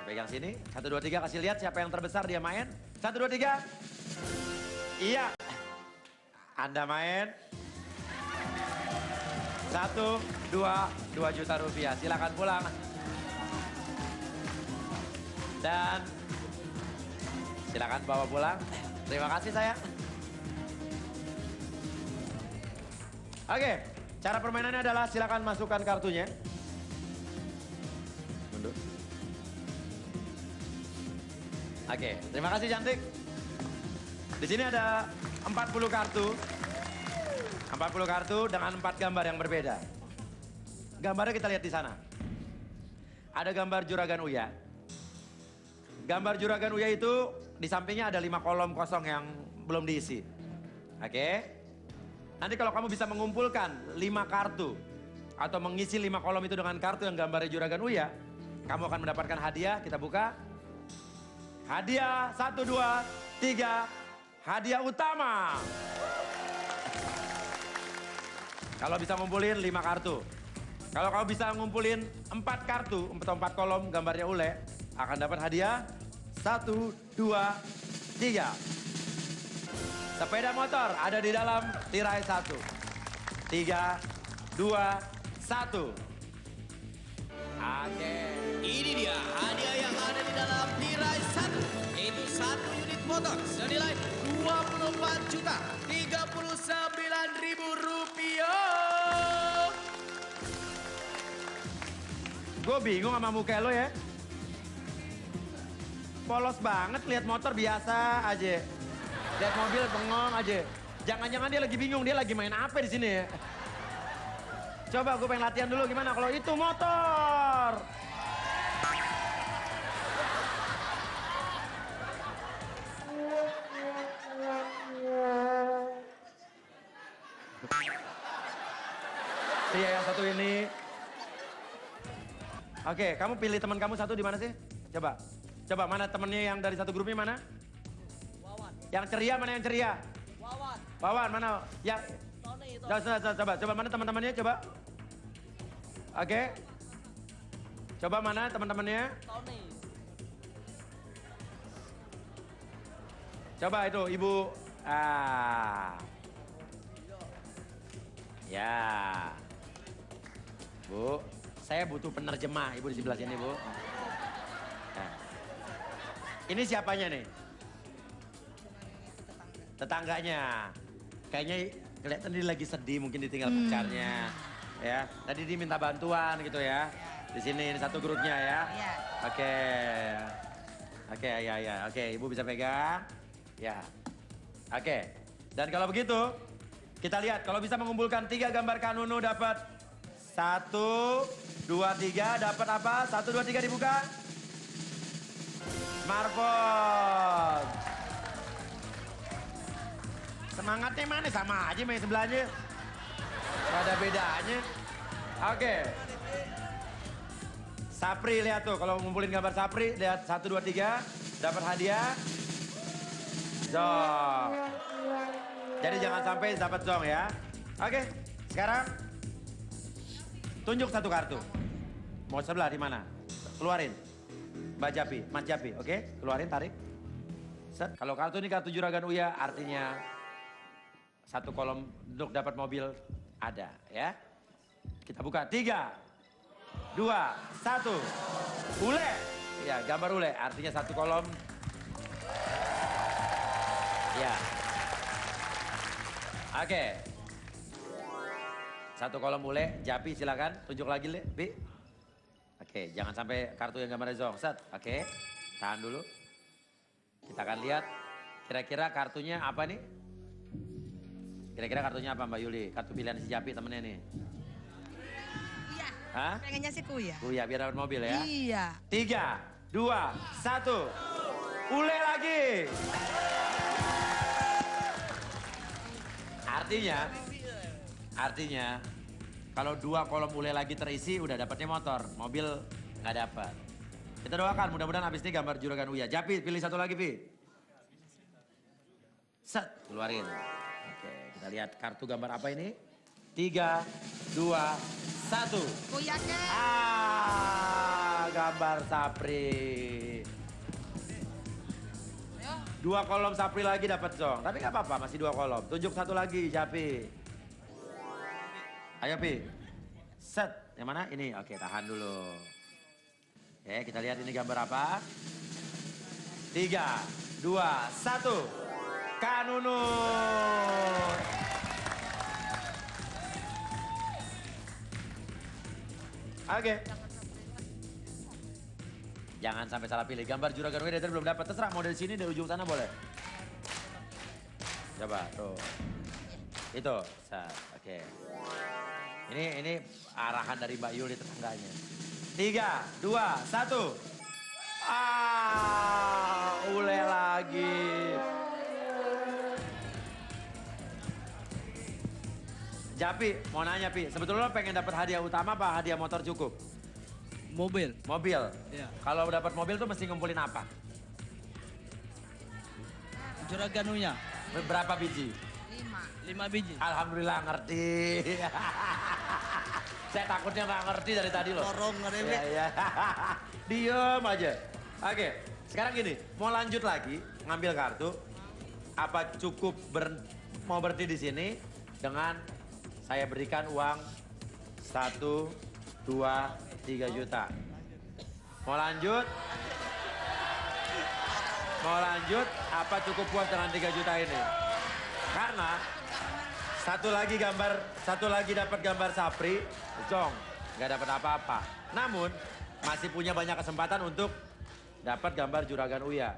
Pegang sini. 1, 2, 3. Kasih lihat siapa yang terbesar dia main. 1, 2, 3. Iya. Anda main. 1, 2 juta rupiah. Silakan pulang. Dan silakan bawa pulang. Terima kasih sayang. Oke, cara permainannya adalah silakan masukkan kartunya. Mundur. Oke, terima kasih cantik. Di sini ada 40 kartu. 40 kartu dengan 4 gambar yang berbeda. Gambarnya kita lihat di sana. Ada gambar Juragan Uya. Gambar Juragan Uya itu di sampingnya ada 5 kolom kosong yang belum diisi. Oke. Nanti kalau kamu bisa mengumpulkan 5 kartu atau mengisi 5 kolom itu dengan kartu yang gambarnya Juragan Uya, kamu akan mendapatkan hadiah. Kita buka. Hadiah 1, 2, 3. Hadiah utama. Kalau bisa ngumpulin 5 kartu. Kalau kamu bisa ngumpulin 4 kartu atau 4 kolom gambarnya Ule, akan dapat hadiah 1, 2, 3. Sepeda motor ada di dalam tirai 1. 3, 2, 1. Oke. Ini dia hadiah yang ada di dalam tirai 1. Yaitu 1 unit motor senilai 24.039.000 rupiah. Gue bingung sama muka lo ya. Polos banget, lihat motor biasa aja. Lihat mobil bengong aja. Jangan-jangan dia lagi bingung, dia lagi main apa di sini ya. Coba gue pengen latihan dulu gimana kalau itu motor. Iya yang satu ini. Oke, kamu pilih teman kamu satu di mana sih? Coba. Coba mana temennya yang dari satu grupnya mana? Wawan. Yang ceria mana yang ceria? Wawan. Wawan mana? Yang Tony itu. coba mana teman-temannya coba. Oke. Coba mana teman-temannya? Tony. Coba itu Ibu. Ya. Bu, saya butuh penerjemah. Ibu di sebelah sini, Bu. Nah. Ini siapanya nih? Tetangganya. Kayaknya kelihatan dia lagi sedih, mungkin ditinggal pacarnya. Ya, tadi dia minta bantuan gitu ya. Di sini ini satu grupnya ya. Iya. Oke. Oke, ya. Oke, Ibu bisa pegang. Ya. Oke. Dan kalau begitu, Kita lihat kalau bisa mengumpulkan 3 gambar Kanunu dapat 1, 2, 3 dapat apa? 1, 2, 3 dibuka. Smartphone. Semangatnya mana sama aja main sebelahnya. Gak ada bedanya. Oke. Sapri lihat tuh kalau ngumpulin gambar Sapri lihat 1, 2, 3 dapat hadiah. Zong. Jadi jangan sampai dapat zong ya. Oke, sekarang tunjuk 1 kartu. Mau sebelah di mana? Keluarin. Mbak Japi, Mas Japi, oke? Keluarin, tarik. Set. Kalau kartu ini kartu Juragan Uya artinya 1 kolom untuk dapat mobil ada ya. Kita buka 3, 2, 1. Ule. Ya, gambar ule artinya 1 kolom. Ya. Oke. 1 kolom ule, Japi silakan tunjuk lagi Le, Bi. Oke, jangan sampai kartu yang gambarnya zong. Set, oke. Tahan dulu. Kita akan lihat kira-kira kartunya apa nih? Kira-kira kartunya apa Mbak Yuli? Kartu pilihan si Japi temennya nih. Iya. Hah? Pengennya sih Kuya. Kuya biar dapat mobil ya. Iya. 3, 2, 1. Ule lagi. Artinya kalau 2 kolom ule lagi terisi udah dapatnya motor, mobil nggak dapat. Kita doakan mudah-mudahan habis ini gambar Juragan Uya. Japi pilih 1 lagi Pi. Set, keluarin. Oke, kita lihat kartu gambar apa ini? 3, 2, 1. Kuya ke. Gambar Sapri. 2 kolom Sapri lagi dapat zong. Tapi nggak apa-apa, masih 2 kolom. Tunjuk 1 lagi, Japi. Ayo, Pi. Set. Yang mana? Ini. Oke, tahan dulu. Oke, kita lihat ini gambar apa. 3, 2, 1. Kanunu. Oke. Jangan sampai salah pilih. Gambar Juragan Uya dari tadi belum dapat. Terserah mau dari sini, dari ujung sana boleh. Coba, tuh. Itu, set. Oke. Ini arahan dari Mbak Yuli tetangganya. 3, 2, 1. Ule lagi. Japi, mau nanya Pi, sebetulnya lo pengen dapat hadiah utama apa hadiah motor cukup? Mobil. Mobil? Iya. Kalau dapat mobil tuh mesti ngumpulin apa? Juragan Uya. Berapa biji? 5 biji. Alhamdulillah ngerti. Saya takutnya nggak ngerti dari tadi loh. Lorong ngerti. Iya. Diem aja. Oke, sekarang gini, mau lanjut lagi ngambil kartu. Apa cukup mau berhenti di sini dengan saya berikan uang 1, 2, 3 juta. Mau lanjut? Mau lanjut? Apa cukup puas dengan 3 juta ini? Karena satu lagi dapat gambar Sapri, zong, nggak dapat apa-apa. Namun masih punya banyak kesempatan untuk dapat gambar Juragan Uya.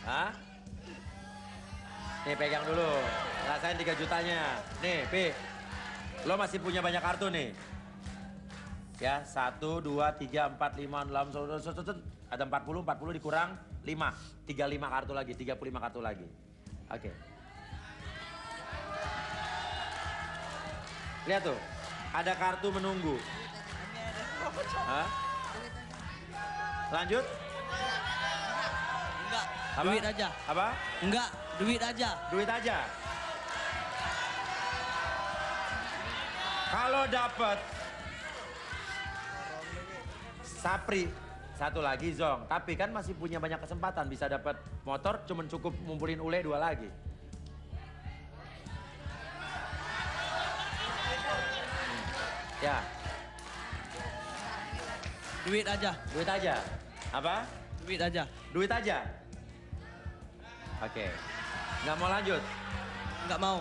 Hah? Nih pegang dulu, rasain 3 jutanya. Nih Pi, lo masih punya banyak kartu nih. Ya, 1, 2, 3, 4, 5, 6, ada 40 dikurang 5. 35 kartu lagi, 35 kartu lagi. Oke. Lihat tuh, ada kartu menunggu. Hah? Lanjut? Enggak, Apa? duit aja. Apa? Enggak, duit aja. Duit aja. Kalau dapat Sapri, 1 lagi zong. Tapi kan masih punya banyak kesempatan bisa dapat motor, cuman cukup ngumpulin ule 2 lagi. Ya, Duit aja. duit aja. Apa? Duit aja. Duit aja. Oke. Nggak mau lanjut? Enggak mau.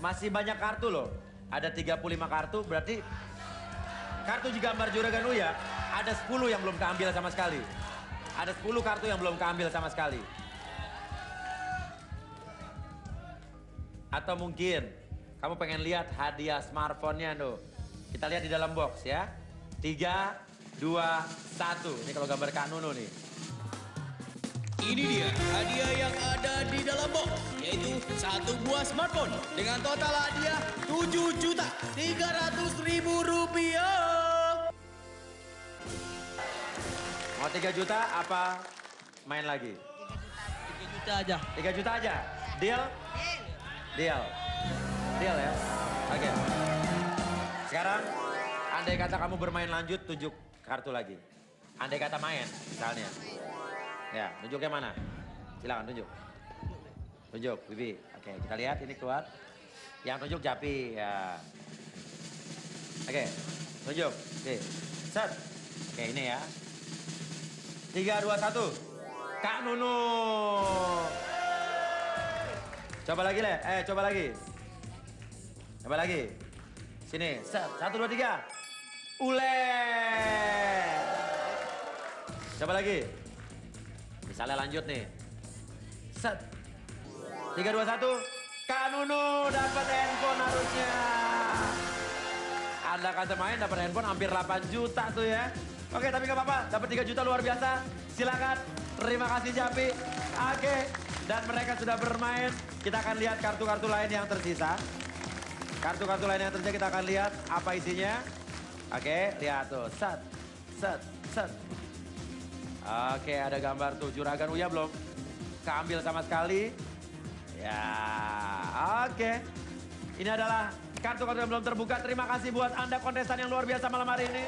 Masih banyak kartu loh. Ada 35 kartu, berarti kartu gambar Juragan Uya ada 10 yang belum keambil sama sekali. Ada 10 kartu yang belum keambil sama sekali. Atau mungkin kamu pengen lihat hadiah smartphone-nya tuh. Kita lihat di dalam box ya. 3, 2, 1. Ini kalau gambar Kak Nunu nih. Ini dia hadiah yang ada di dalam box, yaitu 1 buah smartphone dengan total hadiah Rp7.300.000. Mau 3 juta apa main lagi? 3 juta aja. 3 juta aja. Deal? Deal. Deal ya. Oke. Sekarang andai kata kamu bermain lanjut, tunjuk kartu lagi. Andai kata main misalnya. Ya, tunjuknya mana? Silakan tunjuk. Tunjuk, Bibi. Oke, kita lihat ini keluar. Yang tunjuk Japi, ya. Oke, tunjuk. Oke, set. Oke, ini ya. 3, 2, 1. Kak Nunu. Coba lagi, Le. Coba lagi. Coba lagi. Sini, set. 1, 2, 3. Ule. Coba lagi. Misalnya lanjut nih. Set. 3, 2, 1. Kak Nunu dapat handphone harusnya. Anda kata main dapat handphone hampir 8 juta tuh ya. Oke, tapi gak apa-apa. Dapat 3 juta luar biasa. Silakan. Terima kasih Japi. Oke. Dan mereka sudah bermain. Kita akan lihat kartu-kartu lain yang tersisa. Kartu-kartu lain yang tersisa kita akan lihat apa isinya. Oke, lihat tuh. Set. Set. Set. Oke, ada gambar tuh Juragan Uya belum keambil sama sekali. Ya, oke. Ini adalah kartu-kartu yang belum terbuka. Terima kasih buat Anda kontestan yang luar biasa malam hari ini.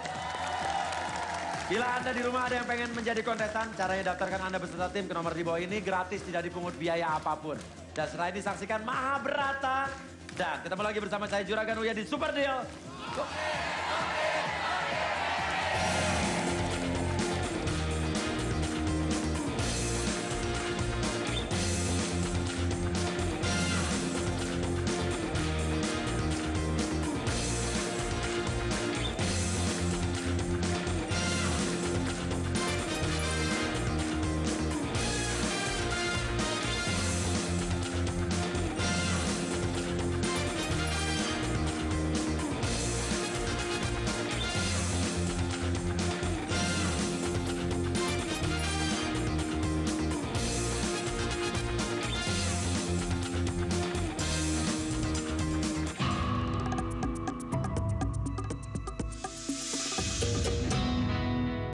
Bila Anda di rumah ada yang pengen menjadi kontestan, caranya daftarkan Anda beserta tim ke nomor di bawah ini. Gratis, tidak dipungut biaya apapun. Dan setelah ini saksikan Mahabharata. Dan ketemu lagi bersama saya Juragan Uya di Super Deal.